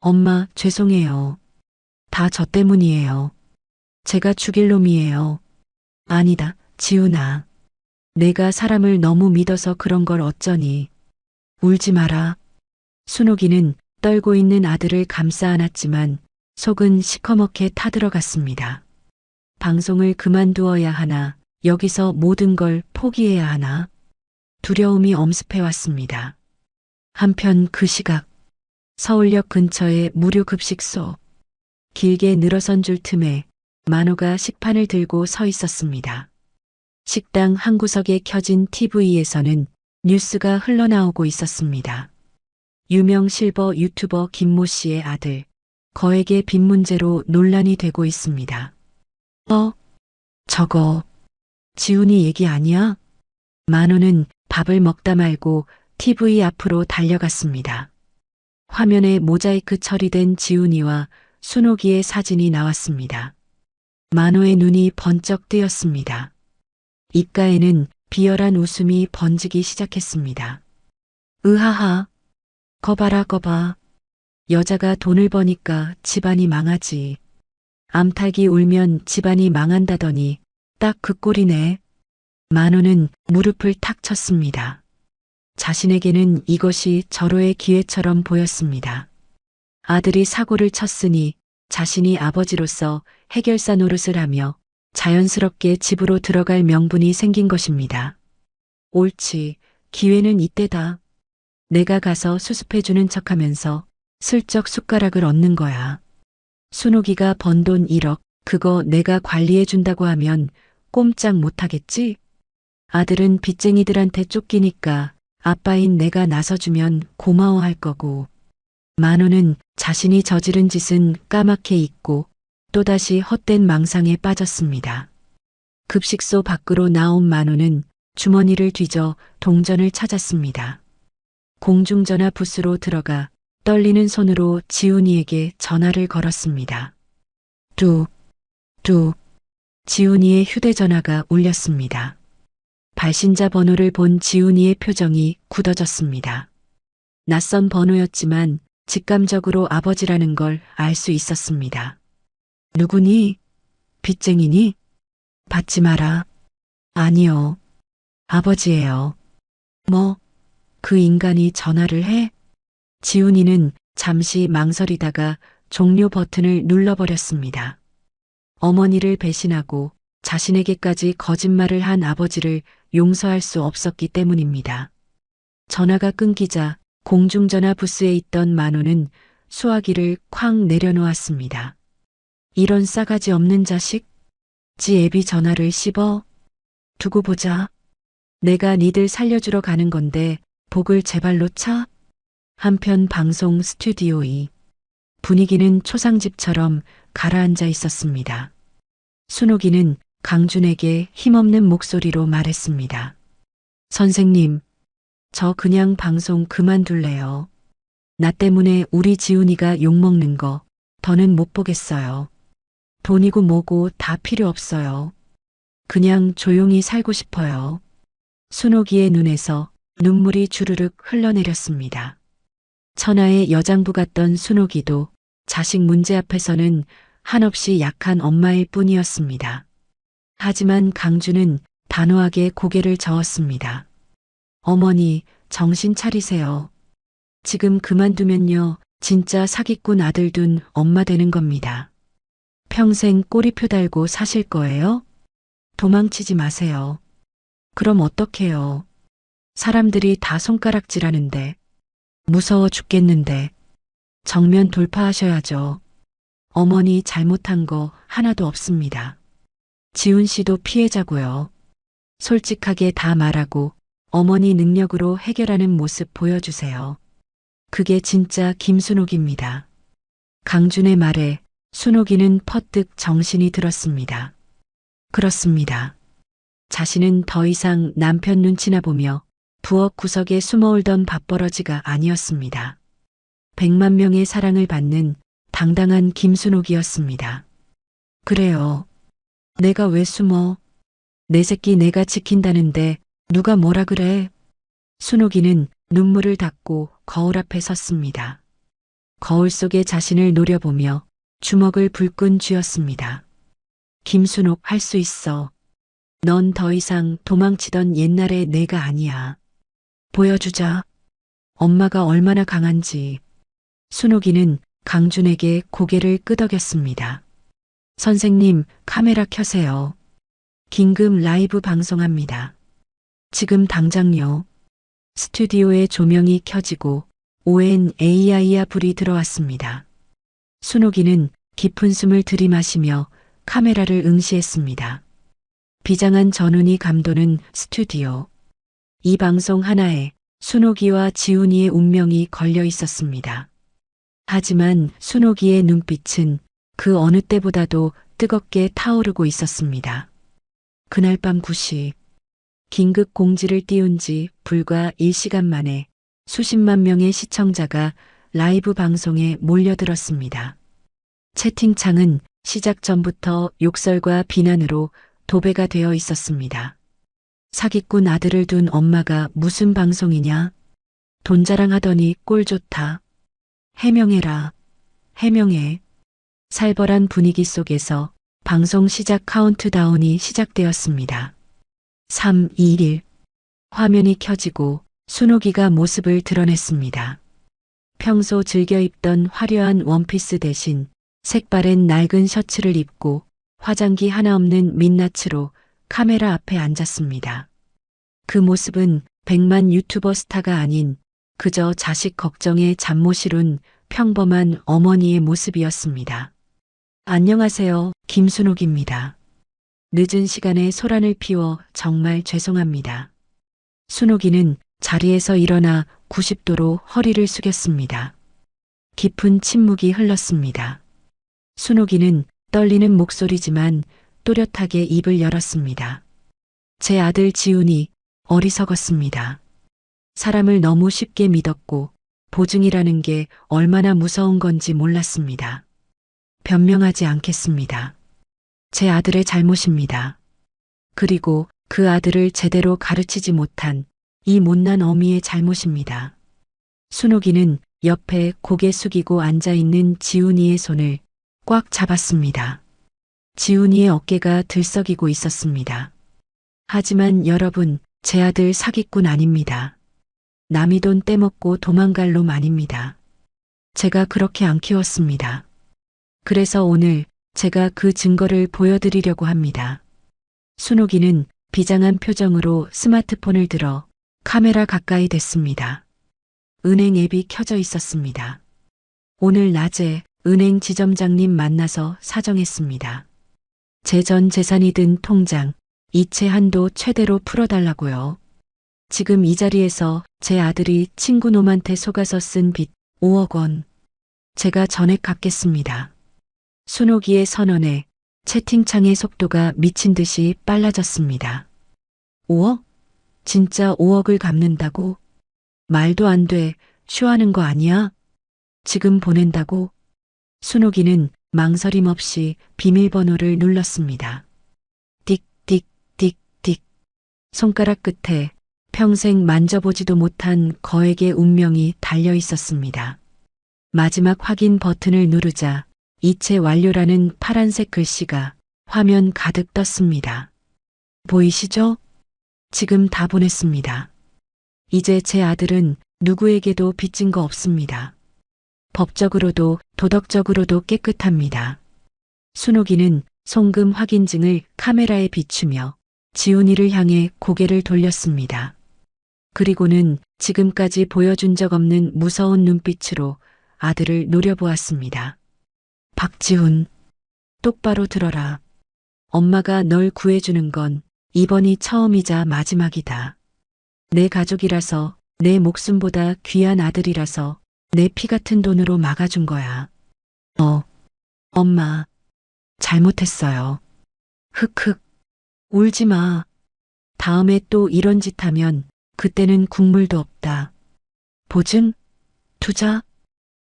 엄마, 죄송해요. 다 저 때문이에요. 제가 죽일 놈이에요. 아니다, 지훈아. 내가 사람을 너무 믿어서 그런 걸 어쩌니. 울지 마라. 순옥이는 떨고 있는 아들을 감싸 안았지만 속은 시커멓게 타들어갔습니다. 방송을 그만두어야 하나, 여기서 모든 걸 포기해야 하나. 두려움이 엄습해왔습니다. 한편 그 시각, 서울역 근처의 무료 급식소. 길게 늘어선 줄 틈에 만호가 식판을 들고 서 있었습니다. 식당 한 구석에 켜진 TV에서는 뉴스가 흘러나오고 있었습니다. 유명 실버 유튜버 김모 씨의 아들, 거액의 빚 문제로 논란이 되고 있습니다. 저거, 지훈이 얘기 아니야? 만호는 밥을 먹다 말고 TV 앞으로 달려갔습니다. 화면에 모자이크 처리된 지훈이와 순옥이의 사진이 나왔습니다. 만호의 눈이 번쩍 뜨였습니다. 입가에는 비열한 웃음이 번지기 시작했습니다. 으하하, 거봐라 거봐. 여자가 돈을 버니까 집안이 망하지. 암탉이 울면 집안이 망한다더니 딱 그 꼴이네. 만호는 무릎을 탁 쳤습니다. 자신에게는 이것이 절호의 기회처럼 보였습니다. 아들이 사고를 쳤으니 자신이 아버지로서 해결사 노릇을 하며 자연스럽게 집으로 들어갈 명분이 생긴 것입니다. 옳지, 기회는 이때다. 내가 가서 수습해주는 척하면서 슬쩍 숟가락을 얹는 거야. 순옥이가 번 돈 1억, 그거 내가 관리해준다고 하면 꼼짝 못하겠지? 아들은 빚쟁이들한테 쫓기니까 아빠인 내가 나서주면 고마워할 거고. 만호는 자신이 저지른 짓은 까맣게 잊고 또다시 헛된 망상에 빠졌습니다. 급식소 밖으로 나온 만호는 주머니를 뒤져 동전을 찾았습니다. 공중전화 부스로 들어가 떨리는 손으로 지훈이에게 전화를 걸었습니다. 뚝. 지훈이의 휴대전화가 울렸습니다. 발신자 번호를 본 지훈이의 표정이 굳어졌습니다. 낯선 번호였지만 직감적으로 아버지라는 걸 알 수 있었습니다. 누구니? 빚쟁이니? 받지 마라. 아니요. 아버지예요. 뭐? 그 인간이 전화를 해? 지훈이는 잠시 망설이다가 종료 버튼을 눌러버렸습니다. 어머니를 배신하고 자신에게까지 거짓말을 한 아버지를 용서할 수 없었기 때문입니다. 전화가 끊기자 공중전화 부스에 있던 만호는 수화기를 쾅 내려놓았습니다. 이런 싸가지 없는 자식? 지 애비 전화를 씹어? 두고 보자. 내가 니들 살려주러 가는 건데 복을 제 발로 차? 한편 방송 스튜디오 2. 분위기는 초상집처럼 가라앉아 있었습니다. 순옥이는 강준에게 힘없는 목소리로 말했습니다. 선생님, 저 그냥 방송 그만둘래요. 나 때문에 우리 지훈이가 욕먹는 거 더는 못 보겠어요. 돈이고 뭐고 다 필요 없어요. 그냥 조용히 살고 싶어요. 순옥이의 눈에서 눈물이 주르륵 흘러내렸습니다. 천하의 여장부 같던 순옥이도 자식 문제 앞에서는 한없이 약한 엄마일 뿐이었습니다. 하지만 강주는 단호하게 고개를 저었습니다. 어머니, 정신 차리세요. 지금 그만두면요, 진짜 사기꾼 아들 둔 엄마 되는 겁니다. 평생 꼬리표 달고 사실 거예요? 도망치지 마세요. 그럼 어떡해요? 사람들이 다 손가락질하는데, 무서워 죽겠는데, 정면 돌파하셔야죠. 어머니 잘못한 거 하나도 없습니다. 지훈 씨도 피해자고요. 솔직하게 다 말하고 어머니 능력으로 해결하는 모습 보여주세요. 그게 진짜 김순옥입니다. 강준의 말에 순옥이는 퍼뜩 정신이 들었습니다. 그렇습니다. 자신은 더 이상 남편 눈치나 보며 부엌 구석에 숨어올던 밥버러지가 아니었습니다. 100만 명의 사랑을 받는 당당한 김순옥이었습니다. 그래요. 내가 왜 숨어? 내 새끼 내가 지킨다는데 누가 뭐라 그래? 순옥이는 눈물을 닦고 거울 앞에 섰습니다. 거울 속에 자신을 노려보며 주먹을 불끈 쥐었습니다. 김순옥 할 수 있어. 넌 더 이상 도망치던 옛날의 내가 아니야. 보여주자. 엄마가 얼마나 강한지. 순옥이는 강준에게 고개를 끄덕였습니다. 선생님, 카메라 켜세요. 긴급 라이브 방송합니다. 지금 당장요. 스튜디오의 조명이 켜지고 오웬 AI야 불이 들어왔습니다. 순옥이는 깊은 숨을 들이마시며 카메라를 응시했습니다. 비장한 전운이 감도는 스튜디오. 이 방송 하나에 순옥이와 지훈이의 운명이 걸려 있었습니다. 하지만 순옥이의 눈빛은 그 어느 때보다도 뜨겁게 타오르고 있었습니다. 그날 밤 9시 긴급 공지를 띄운 지 불과 1시간 만에 수십만 명의 시청자가 라이브 방송에 몰려들었습니다. 채팅창은 시작 전부터 욕설과 비난으로 도배가 되어 있었습니다. 사기꾼 아들을 둔 엄마가 무슨 방송이냐? 돈 자랑하더니 꼴 좋다. 해명해라. 해명해. 살벌한 분위기 속에서 방송 시작 카운트다운이 시작되었습니다. 3, 2, 1. 화면이 켜지고 순옥이가 모습을 드러냈습니다. 평소 즐겨 입던 화려한 원피스 대신 색바랜 낡은 셔츠를 입고 화장기 하나 없는 민낯으로 카메라 앞에 앉았습니다. 그 모습은 100만 유튜버 스타가 아닌 그저 자식 걱정에 잠 못 이룬 평범한 어머니의 모습이었습니다. 안녕하세요, 김순옥입니다. 늦은 시간에 소란을 피워 정말 죄송합니다. 순옥이는 자리에서 일어나 90도로 허리를 숙였습니다. 깊은 침묵이 흘렀습니다. 순옥이는 떨리는 목소리지만 또렷하게 입을 열었습니다. 제 아들 지훈이 어리석었습니다. 사람을 너무 쉽게 믿었고 보증이라는 게 얼마나 무서운 건지 몰랐습니다. 변명하지 않겠습니다. 제 아들의 잘못입니다. 그리고 그 아들을 제대로 가르치지 못한 이 못난 어미의 잘못입니다. 순옥이는 옆에 고개 숙이고 앉아있는 지훈이의 손을 꽉 잡았습니다. 지훈이의 어깨가 들썩이고 있었습니다. 하지만 여러분, 제 아들 사기꾼 아닙니다. 남의 돈 떼먹고 도망갈 놈 아닙니다. 제가 그렇게 안 키웠습니다. 그래서 오늘 제가 그 증거를 보여드리려고 합니다. 순옥이는 비장한 표정으로 스마트폰을 들어 카메라 가까이 댔습니다. 은행 앱이 켜져 있었습니다. 오늘 낮에 은행 지점장님 만나서 사정했습니다. 제 전 재산이 든 통장, 이체 한도 최대로 풀어달라고요. 지금 이 자리에서 제 아들이 친구 놈한테 속아서 쓴 빚 5억 원. 제가 전액 갚겠습니다. 순옥이의 선언에 채팅창의 속도가 미친 듯이 빨라졌습니다. 5억? 진짜 5억을 갚는다고? 말도 안 돼. 쇼하는 거 아니야? 지금 보낸다고? 순옥이는 망설임 없이 비밀번호를 눌렀습니다. 띡, 띡, 띡, 띡. 손가락 끝에 평생 만져보지도 못한 거액의 운명이 달려 있었습니다. 마지막 확인 버튼을 누르자 이체 완료라는 파란색 글씨가 화면 가득 떴습니다. 보이시죠? 지금 다 보냈습니다. 이제 제 아들은 누구에게도 빚진 거 없습니다. 법적으로도 도덕적으로도 깨끗합니다. 순옥이는 송금 확인증을 카메라에 비추며 지훈이를 향해 고개를 돌렸습니다. 그리고는 지금까지 보여준 적 없는 무서운 눈빛으로 아들을 노려보았습니다. 박지훈, 똑바로 들어라. 엄마가 널 구해주는 건 이번이 처음이자 마지막이다. 내 가족이라서, 내 목숨보다 귀한 아들이라서 내 피 같은 돈으로 막아준 거야. 엄마, 잘못했어요. 흑흑, 울지 마. 다음에 또 이런 짓 하면 그때는 국물도 없다. 보증? 투자?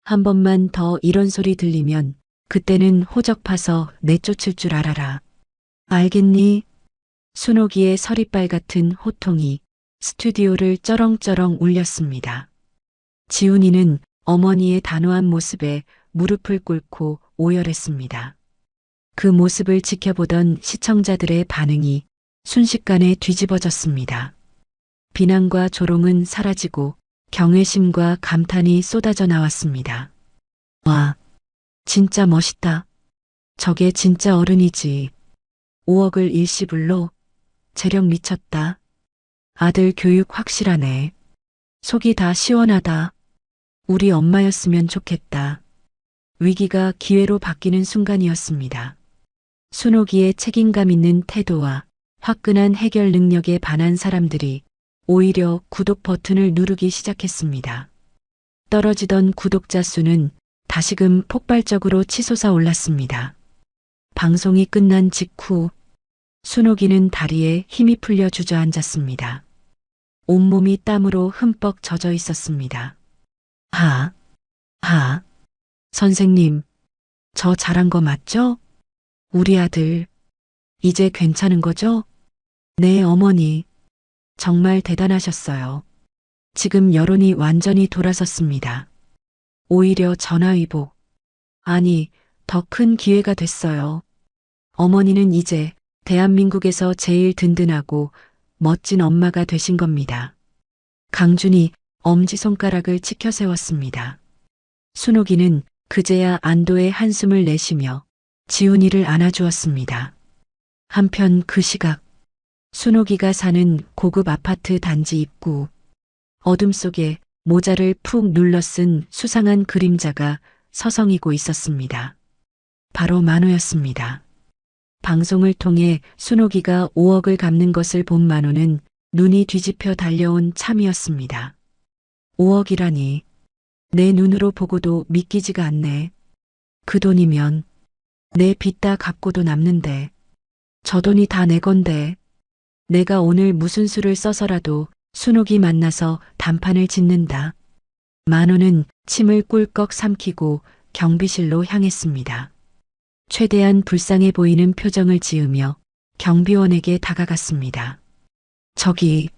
한 번만 더 이런 소리 들리면 그때는 호적 파서 내쫓을 줄 알아라. 알겠니? 순옥이의 서리빨 같은 호통이 스튜디오를 쩌렁쩌렁 울렸습니다. 지훈이는 어머니의 단호한 모습에 무릎을 꿇고 오열했습니다. 그 모습을 지켜보던 시청자들의 반응이 순식간에 뒤집어졌습니다. 비난과 조롱은 사라지고 경외심과 감탄이 쏟아져 나왔습니다. 와, 진짜 멋있다. 저게 진짜 어른이지. 5억을 일시불로. 재력 미쳤다. 아들 교육 확실하네. 속이 다 시원하다. 우리 엄마였으면 좋겠다. 위기가 기회로 바뀌는 순간이었습니다. 순옥이의 책임감 있는 태도와 화끈한 해결 능력에 반한 사람들이 오히려 구독 버튼을 누르기 시작했습니다. 떨어지던 구독자 수는 다시금 폭발적으로 치솟아 올랐습니다. 방송이 끝난 직후 순옥이는 다리에 힘이 풀려 주저앉았습니다. 온몸이 땀으로 흠뻑 젖어 있었습니다. 선생님, 저 잘한 거 맞죠? 우리 아들, 이제 괜찮은 거죠? 네, 어머니. 정말 대단하셨어요. 지금 여론이 완전히 돌아섰습니다. 오히려 전화위복. 아니, 더 큰 기회가 됐어요. 어머니는 이제 대한민국에서 제일 든든하고 멋진 엄마가 되신 겁니다. 강준이 엄지손가락을 치켜 세웠습니다. 순옥이는 그제야 안도의 한숨을 내쉬며 지훈이를 안아주었습니다. 한편 그 시각 순옥이가 사는 고급 아파트 단지 입구. 어둠 속에 모자를 푹 눌러 쓴 수상한 그림자가 서성이고 있었습니다. 바로 만호였습니다. 방송을 통해 순옥이가 5억을 갚는 것을 본 만호는 눈이 뒤집혀 달려온 참이었습니다. 5억이라니. 내 눈으로 보고도 믿기지가 않네. 그 돈이면 내 빚 다 갚고도 남는데. 저 돈이 다 내 건데. 내가 오늘 무슨 수를 써서라도 순옥이 만나서 단판을 짓는다. 만호는 침을 꿀꺽 삼키고 경비실로 향했습니다. 최대한 불쌍해 보이는 표정을 지으며 경비원에게 다가갔습니다. 저기,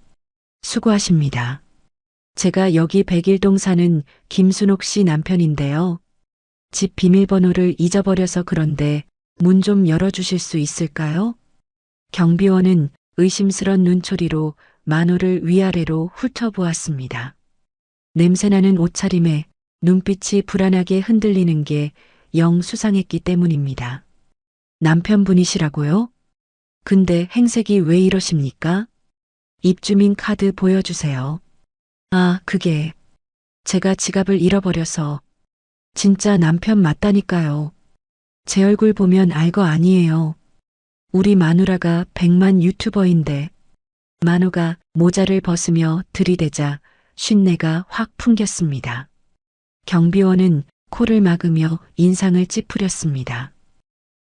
수고하십니다. 제가 여기 101동 사는 김순옥 씨 남편인데요. 집 비밀번호를 잊어버려서 그런데 문 좀 열어주실 수 있을까요? 경비원은 의심스런 눈초리로 만호를 위아래로 훑어보았습니다. 냄새나는 옷차림에 눈빛이 불안하게 흔들리는 게 영 수상했기 때문입니다. 남편분이시라고요? 근데 행색이 왜 이러십니까? 입주민 카드 보여주세요. 아, 그게 제가 지갑을 잃어버려서. 진짜 남편 맞다니까요. 제 얼굴 보면 알 거 아니에요. 우리 마누라가 100만 유튜버인데. 만호가 모자를 벗으며 들이대자 쉰내가 확 풍겼습니다. 경비원은 코를 막으며 인상을 찌푸렸습니다.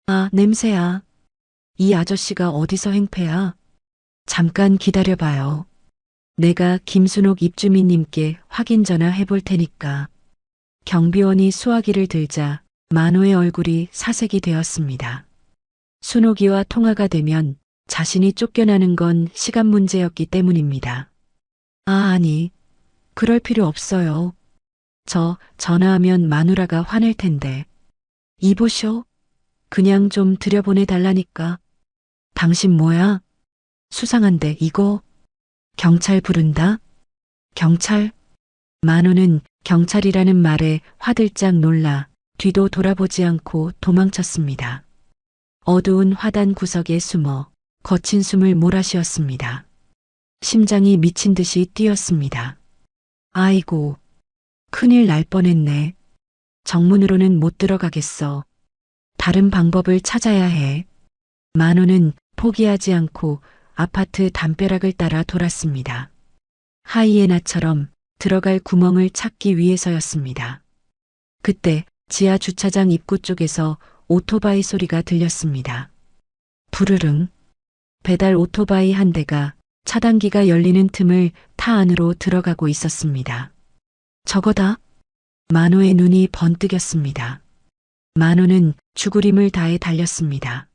아, 냄새야. 이 아저씨가 어디서 행패야? 잠깐 기다려봐요. 내가 김순옥 입주민님께 확인 전화 해볼 테니까. 경비원이 수화기를 들자 만호의 얼굴이 사색이 되었습니다. 순옥이와 통화가 되면 자신이 쫓겨나는 건 시간 문제였기 때문입니다. 아니, 그럴 필요 없어요. 저 전화하면 마누라가 화낼 텐데. 이보쇼? 그냥 좀 들여보내달라니까. 당신 뭐야? 수상한데 이거? 경찰 부른다? 경찰? 만호는 경찰이라는 말에 화들짝 놀라 뒤도 돌아보지 않고 도망쳤습니다. 어두운 화단 구석에 숨어 거친 숨을 몰아쉬었습니다. 심장이 미친 듯이 뛰었습니다. 아이고, 큰일 날 뻔했네. 정문으로는 못 들어가겠어. 다른 방법을 찾아야 해. 만호는 포기하지 않고 아파트 담벼락을 따라 돌았습니다. 하이에나처럼 들어갈 구멍을 찾기 위해서였습니다. 그때 지하 주차장 입구 쪽에서 오토바이 소리가 들렸습니다. 부르릉. 배달 오토바이 한 대가 차단기가 열리는 틈을 타 안으로 들어가고 있었습니다. 저거다. 만호의 눈이 번뜩였습니다. 만호는 죽으림을 다해 달렸습니다.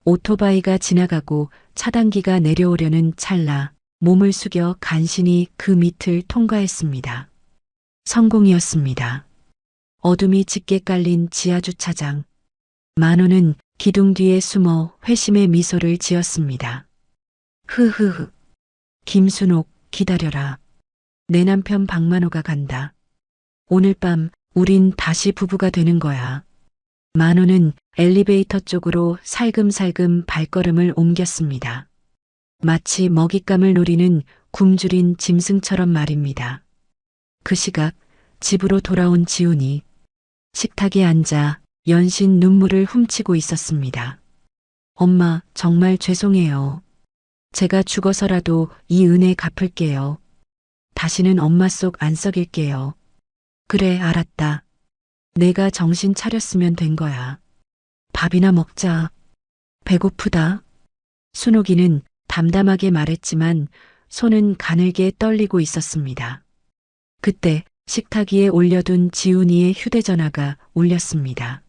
오토바이가 지나가고 차단기가 내려오려는 찰나 몸을 숙여 간신히 그 밑을 통과했습니다. 성공이었습니다. 어둠이 짙게 깔린 지하주차장. 만호는 기둥 뒤에 숨어 회심의 미소를 지었습니다. 흐흐흐. 김순옥, 기다려라. 내 남편 박만호가 간다. 오늘 밤 우린 다시 부부가 되는 거야. 만호는 엘리베이터 쪽으로 살금살금 발걸음을 옮겼습니다. 마치 먹잇감을 노리는 굶주린 짐승처럼 말입니다. 그 시각 집으로 돌아온 지훈이 식탁에 앉아 연신 눈물을 훔치고 있었습니다. 엄마, 정말 죄송해요. 제가 죽어서라도 이 은혜 갚을게요. 다시는 엄마 속 안 썩일게요. 그래, 알았다. 내가 정신 차렸으면 된 거야. 밥이나 먹자. 배고프다. 순옥이는 담담하게 말했지만 손은 가늘게 떨리고 있었습니다. 그때 식탁 위에 올려둔 지훈이의 휴대전화가 울렸습니다.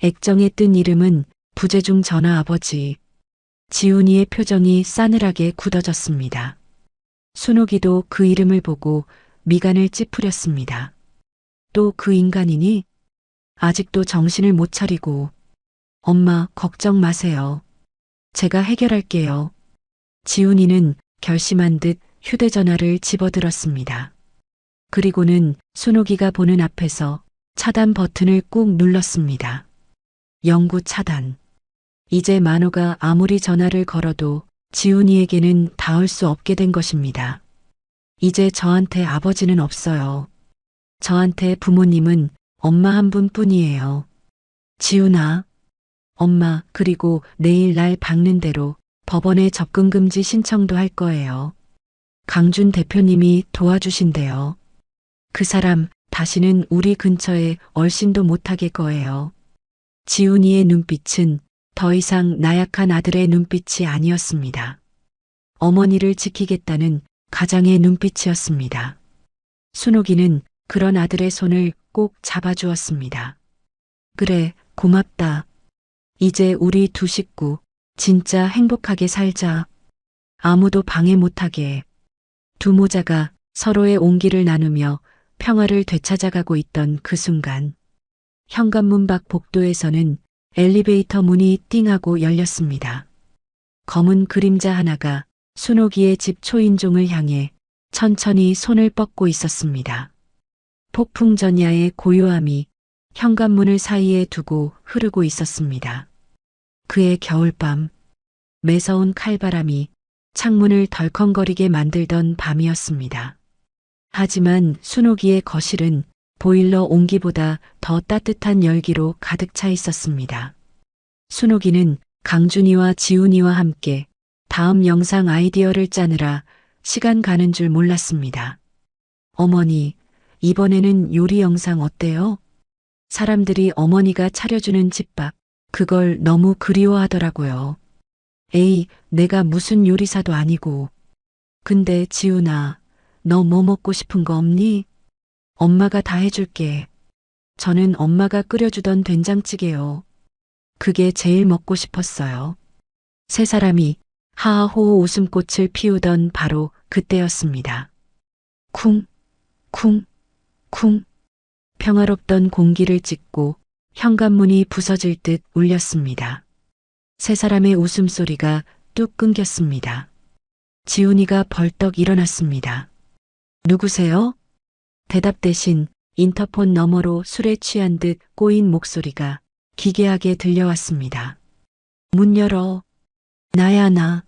액정에 뜬 이름은 부재중 전화 아버지. 지훈이의 표정이 싸늘하게 굳어졌습니다. 순옥이도 그 이름을 보고 미간을 찌푸렸습니다. 또 그 인간이니? 아직도 정신을 못 차리고. 엄마, 걱정 마세요. 제가 해결할게요. 지훈이는 결심한 듯 휴대전화를 집어들었습니다. 그리고는 순옥이가 보는 앞에서 차단 버튼을 꾹 눌렀습니다. 영구 차단. 이제 만호가 아무리 전화를 걸어도 지훈이에게는 닿을 수 없게 된 것입니다. 이제 저한테 아버지는 없어요. 저한테 부모님은 엄마 한 분뿐이에요. 지훈아. 엄마, 그리고 내일 날 박는 대로 법원에 접근금지 신청도 할 거예요. 강준 대표님이 도와주신대요. 그 사람 다시는 우리 근처에 얼씬도 못하게 거예요. 지훈이의 눈빛은 더 이상 나약한 아들의 눈빛이 아니었습니다. 어머니를 지키겠다는 가장의 눈빛이었습니다. 순옥이는 그런 아들의 손을 꼭 잡아주었습니다. 그래, 고맙다. 이제 우리 두 식구 진짜 행복하게 살자. 아무도 방해 못하게. 두 모자가 서로의 온기를 나누며 평화를 되찾아가고 있던 그 순간 현관문 밖 복도에서는 엘리베이터 문이 띵하고 열렸습니다. 검은 그림자 하나가 순옥이의 집 초인종을 향해 천천히 손을 뻗고 있었습니다. 폭풍 전야의 고요함이 현관문을 사이에 두고 흐르고 있었습니다. 그의 겨울밤, 매서운 칼바람이 창문을 덜컹거리게 만들던 밤이었습니다. 하지만 순옥이의 거실은 보일러 온기보다 더 따뜻한 열기로 가득 차 있었습니다. 순옥이는 강준이와 지훈이와 함께 다음 영상 아이디어를 짜느라 시간 가는 줄 몰랐습니다. 어머니, 이번에는 요리 영상 어때요? 사람들이 어머니가 차려주는 집밥, 그걸 너무 그리워하더라고요. 에이, 내가 무슨 요리사도 아니고. 근데 지훈아, 너 뭐 먹고 싶은 거 없니? 엄마가 다 해줄게. 저는 엄마가 끓여주던 된장찌개요. 그게 제일 먹고 싶었어요. 세 사람이 하하호호 웃음꽃을 피우던 바로 그때였습니다. 쿵, 쿵, 쿵. 평화롭던 공기를 찢고 현관문이 부서질 듯 울렸습니다. 세 사람의 웃음소리가 뚝 끊겼습니다. 지훈이가 벌떡 일어났습니다. 누구세요? 대답 대신 인터폰 너머로 술에 취한 듯 꼬인 목소리가 기괴하게 들려왔습니다. 문 열어. 나야 나.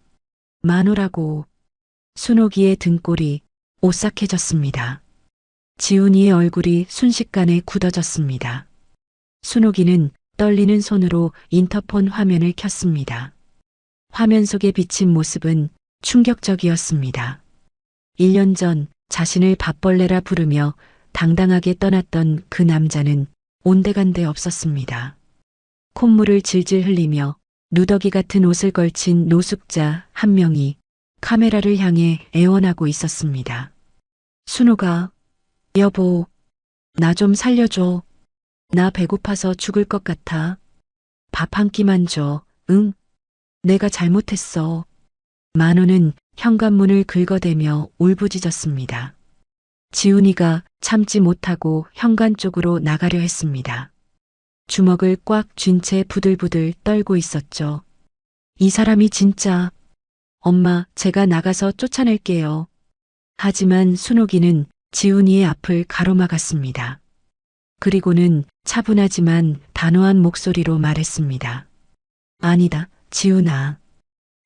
마누라고. 순옥이의 등골이 오싹해졌습니다. 지훈이의 얼굴이 순식간에 굳어졌습니다. 순옥이는 떨리는 손으로 인터폰 화면을 켰습니다. 화면 속에 비친 모습은 충격적이었습니다. 1년 전 자신을 밥벌레라 부르며 당당하게 떠났던 그 남자는 온데간데 없었습니다. 콧물을 질질 흘리며 누더기 같은 옷을 걸친 노숙자 한 명이 카메라를 향해 애원하고 있었습니다. 순호가, 여보, 나 좀 살려줘. 나 배고파서 죽을 것 같아. 밥 한 끼만 줘. 응? 내가 잘못했어. 만호는 현관문을 긁어대며 울부짖었습니다. 지훈이가 참지 못하고 현관 쪽으로 나가려 했습니다. 주먹을 꽉 쥔 채 부들부들 떨고 있었죠. 이 사람이 진짜. 엄마, 제가 나가서 쫓아낼게요. 하지만 순옥이는 지훈이의 앞을 가로막았습니다. 그리고는 차분하지만 단호한 목소리로 말했습니다. 아니다, 지훈아.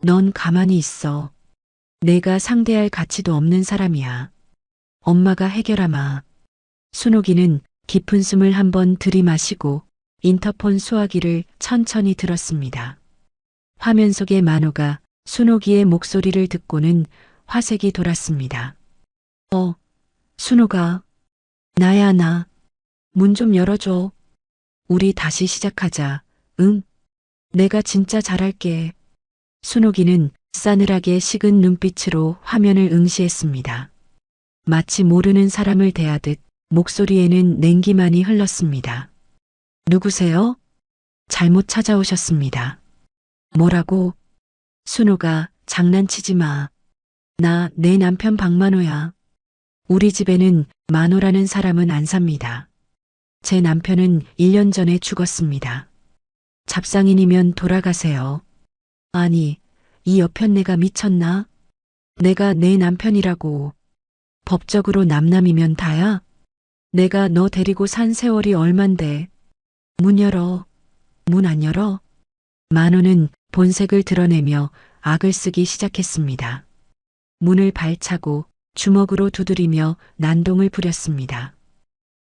넌 가만히 있어. 내가 상대할 가치도 없는 사람이야. 엄마가 해결하마. 순옥이는 깊은 숨을 한번 들이마시고 인터폰 수화기를 천천히 들었습니다. 화면 속의 만호가 순옥이의 목소리를 듣고는 화색이 돌았습니다. 순옥아. 나야 나. 문 좀 열어줘. 우리 다시 시작하자. 응? 내가 진짜 잘할게. 순옥이는 싸늘하게 식은 눈빛으로 화면을 응시했습니다. 마치 모르는 사람을 대하듯 목소리에는 냉기만이 흘렀습니다. 누구세요? 잘못 찾아오셨습니다. 뭐라고? 순호가 장난치지 마. 나 내 남편 박만호야. 우리 집에는 만호라는 사람은 안 삽니다. 제 남편은 1년 전에 죽었습니다. 잡상인이면 돌아가세요. 아니, 이 여편네가 미쳤나? 내가 내 남편이라고. 법적으로 남남이면 다야? 내가 너 데리고 산 세월이 얼만데. 문 열어. 문 안 열어? 만호는 본색을 드러내며 악을 쓰기 시작했습니다. 문을 발차고 주먹으로 두드리며 난동을 부렸습니다.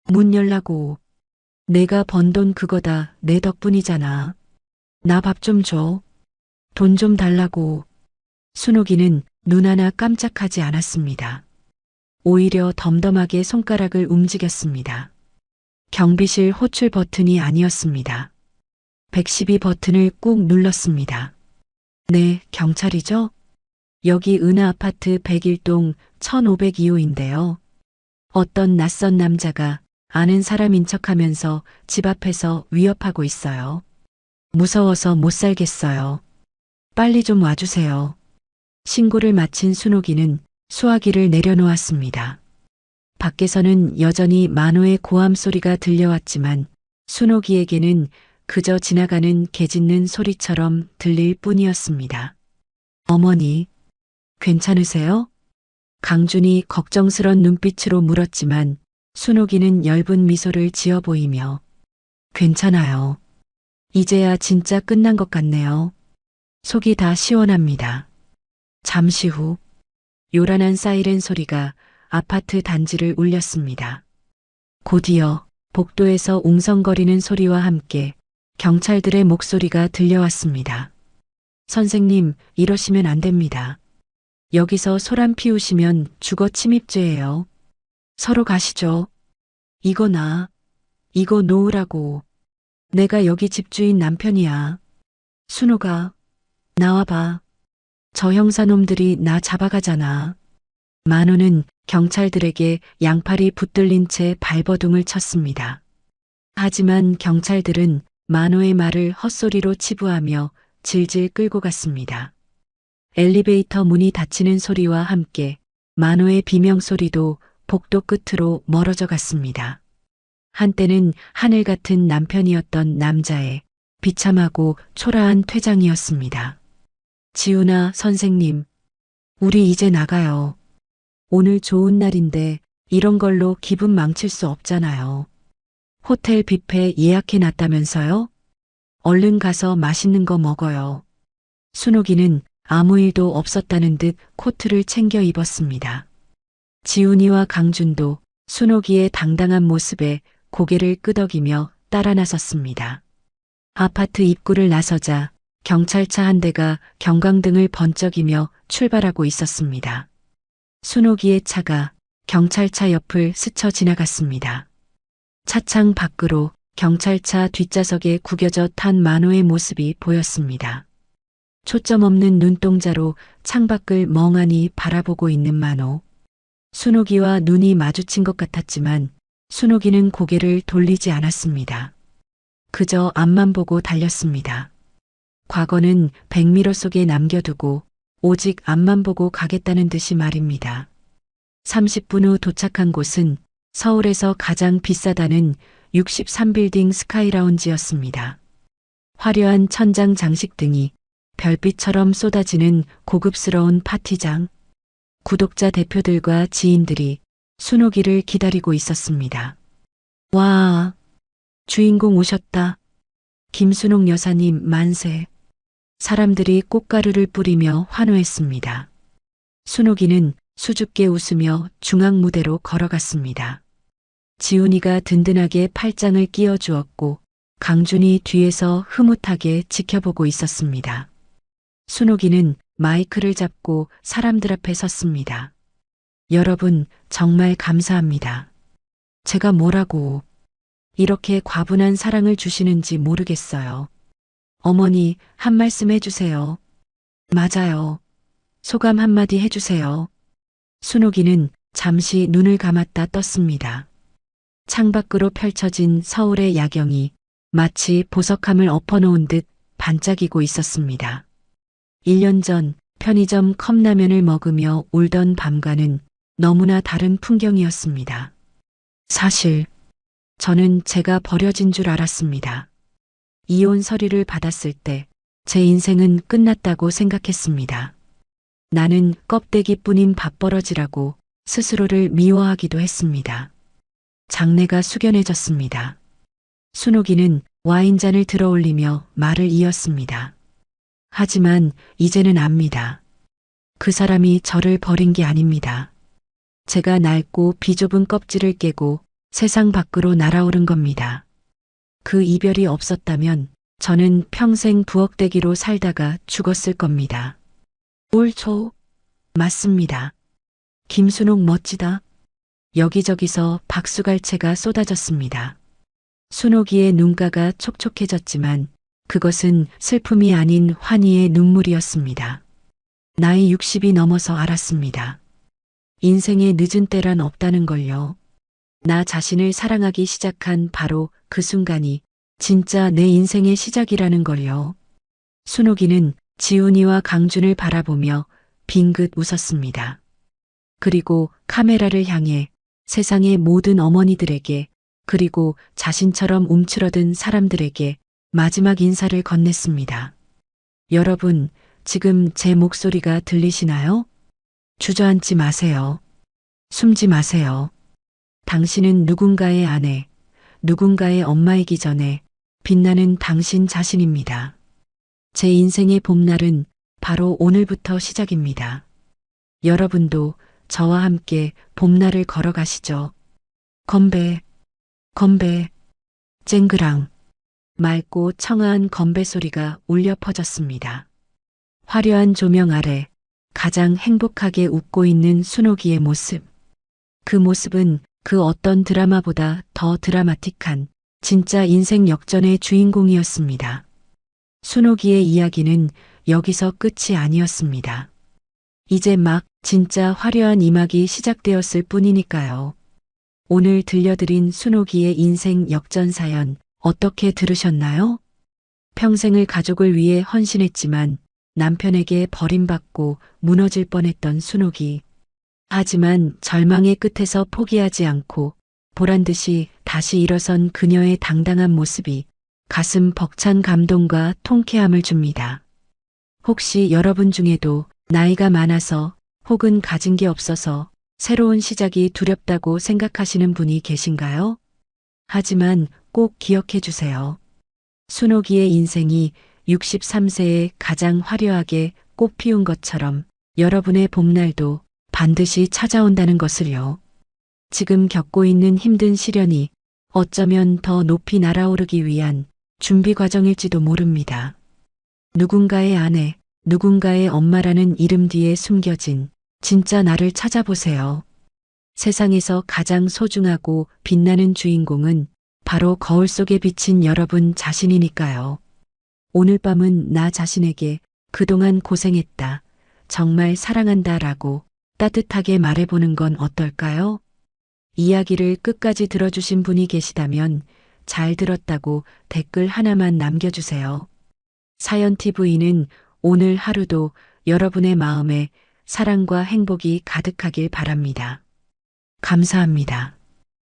문 열라고. 내가 번 돈 그거다. 내 덕분이잖아. 나 밥 좀 줘. 돈 좀 달라고. 순옥이는 눈 하나 깜짝하지 않았습니다. 오히려 덤덤하게 손가락을 움직였습니다. 경비실 호출 버튼이 아니었습니다. 112 버튼을 꾹 눌렀습니다. 네, 경찰이죠? 여기 은하아파트 101동 1502호인데요. 어떤 낯선 남자가 아는 사람인 척하면서 집 앞에서 위협하고 있어요. 무서워서 못 살겠어요. 빨리 좀 와주세요. 신고를 마친 순옥이는 수화기를 내려놓았습니다. 밖에서는 여전히 만호의 고함 소리가 들려왔지만 순옥이에게는 그저 지나가는 개 짖는 소리처럼 들릴 뿐이었습니다. 어머니, 괜찮으세요? 강준이 걱정스런 눈빛으로 물었지만 순옥이는 엷은 미소를 지어 보이며 괜찮아요. 이제야 진짜 끝난 것 같네요. 속이 다 시원합니다. 잠시 후 요란한 사이렌 소리가 아파트 단지를 울렸습니다. 곧이어 복도에서 웅성거리는 소리와 함께 경찰들의 목소리가 들려왔습니다. 선생님, 이러시면 안 됩니다. 여기서 소란 피우시면 주거 침입죄예요. 서로 가시죠. 이거 나. 이거 놓으라고. 내가 여기 집주인 남편이야. 순호가, 나와봐. 저 형사놈들이 나 잡아가잖아. 만호는 경찰들에게 양팔이 붙들린 채 발버둥을 쳤습니다. 하지만 경찰들은 만호의 말을 헛소리로 치부하며 질질 끌고 갔습니다. 엘리베이터 문이 닫히는 소리와 함께 만호의 비명소리도 복도 끝으로 멀어져 갔습니다. 한때는 하늘 같은 남편이었던 남자의 비참하고 초라한 퇴장이었습니다. 지훈아, 선생님, 우리 이제 나가요. 오늘 좋은 날인데 이런 걸로 기분 망칠 수 없잖아요. 호텔 뷔페 예약해 놨다면서요? 얼른 가서 맛있는 거 먹어요. 순옥이는 아무 일도 없었다는 듯 코트를 챙겨 입었습니다. 지훈이와 강준도 순옥이의 당당한 모습에 고개를 끄덕이며 따라 나섰습니다. 아파트 입구를 나서자 경찰차 한 대가 경광등을 번쩍이며 출발하고 있었습니다. 순옥이의 차가 경찰차 옆을 스쳐 지나갔습니다. 차창 밖으로 경찰차 뒷좌석에 구겨져 탄 만호의 모습이 보였습니다. 초점 없는 눈동자로 창밖을 멍하니 바라보고 있는 만호. 순옥이와 눈이 마주친 것 같았지만 순옥이는 고개를 돌리지 않았습니다. 그저 앞만 보고 달렸습니다. 과거는 백미러 속에 남겨두고 오직 앞만 보고 가겠다는 듯이 말입니다. 30분 후 도착한 곳은 서울에서 가장 비싸다는 63빌딩 스카이라운지였습니다. 화려한 천장 장식 등이 별빛처럼 쏟아지는 고급스러운 파티장. 구독자 대표들과 지인들이 순옥이를 기다리고 있었습니다. 와, 주인공 오셨다. 김순옥 여사님 만세. 사람들이 꽃가루를 뿌리며 환호했습니다. 순옥이는 수줍게 웃으며 중앙 무대로 걸어갔습니다. 지훈이가 든든하게 팔짱을 끼워주었고 강준이 뒤에서 흐뭇하게 지켜보고 있었습니다. 순옥이는 마이크를 잡고 사람들 앞에 섰습니다. 여러분, 정말 감사합니다. 제가 뭐라고 이렇게 과분한 사랑을 주시는지 모르겠어요. 어머니, 한 말씀 해주세요. 맞아요. 소감 한마디 해주세요. 순옥이는 잠시 눈을 감았다 떴습니다. 창밖으로 펼쳐진 서울의 야경이 마치 보석함을 엎어놓은 듯 반짝이고 있었습니다. 1년 전 편의점 컵라면을 먹으며 울던 밤과는 너무나 다른 풍경이었습니다. 사실 저는 제가 버려진 줄 알았습니다. 이혼 서류를 받았을 때 제 인생은 끝났다고 생각했습니다. 나는 껍데기뿐인 밥버러지라고 스스로를 미워하기도 했습니다. 장내가 숙연해졌습니다. 순옥이는 와인잔을 들어올리며 말을 이었습니다. 하지만 이제는 압니다. 그 사람이 저를 버린 게 아닙니다. 제가 낡고 비좁은 껍질을 깨고 세상 밖으로 날아오른 겁니다. 그 이별이 없었다면 저는 평생 부엌대기로 살다가 죽었을 겁니다. 옳죠. 맞습니다. 김순옥 멋지다. 여기저기서 박수갈채가 쏟아졌습니다. 순옥이의 눈가가 촉촉해졌지만 그것은 슬픔이 아닌 환희의 눈물이었습니다. 나이 60이 넘어서 알았습니다. 인생의 늦은 때란 없다는 걸요. 나 자신을 사랑하기 시작한 바로 그 순간이 진짜 내 인생의 시작이라는 걸요. 순옥이는 지훈이와 강준을 바라보며 빙긋 웃었습니다. 그리고 카메라를 향해 세상의 모든 어머니들에게 그리고 자신처럼 움츠러든 사람들에게 마지막 인사를 건넸습니다. 여러분, 지금 제 목소리가 들리시나요? 주저앉지 마세요. 숨지 마세요. 당신은 누군가의 아내, 누군가의 엄마이기 전에 빛나는 당신 자신입니다. 제 인생의 봄날은 바로 오늘부터 시작입니다. 여러분도 저와 함께 봄날을 걸어가시죠. 건배, 건배, 쨍그랑. 맑고 청아한 건배 소리가 울려 퍼졌습니다. 화려한 조명 아래 가장 행복하게 웃고 있는 순옥이의 모습. 그 모습은 그 어떤 드라마보다 더 드라마틱한 진짜 인생 역전의 주인공이었습니다. 순옥이의 이야기는 여기서 끝이 아니었습니다. 이제 막 진짜 화려한 이막이 시작되었을 뿐이니까요. 오늘 들려드린 순옥이의 인생 역전 사연 어떻게 들으셨나요? 평생을 가족을 위해 헌신했지만 남편에게 버림받고 무너질 뻔했던 순옥이. 하지만 절망의 끝에서 포기하지 않고 보란 듯이 다시 일어선 그녀의 당당한 모습이 가슴 벅찬 감동과 통쾌함을 줍니다. 혹시 여러분 중에도 나이가 많아서 혹은 가진 게 없어서 새로운 시작이 두렵다고 생각하시는 분이 계신가요? 하지만 꼭 기억해 주세요. 순옥이의 인생이 63세에 가장 화려하게 꽃 피운 것처럼 여러분의 봄날도 반드시 찾아온다는 것을요. 지금 겪고 있는 힘든 시련이 어쩌면 더 높이 날아오르기 위한 준비 과정일지도 모릅니다. 누군가의 아내, 누군가의 엄마라는 이름 뒤에 숨겨진 진짜 나를 찾아보세요. 세상에서 가장 소중하고 빛나는 주인공은 바로 거울 속에 비친 여러분 자신이니까요. 오늘 밤은 나 자신에게 그동안 고생했다, 정말 사랑한다 라고 따뜻하게 말해보는 건 어떨까요? 이야기를 끝까지 들어주신 분이 계시다면 잘 들었다고 댓글 하나만 남겨주세요. 사연TV는 오늘 하루도 여러분의 마음에 사랑과 행복이 가득하길 바랍니다. 감사합니다.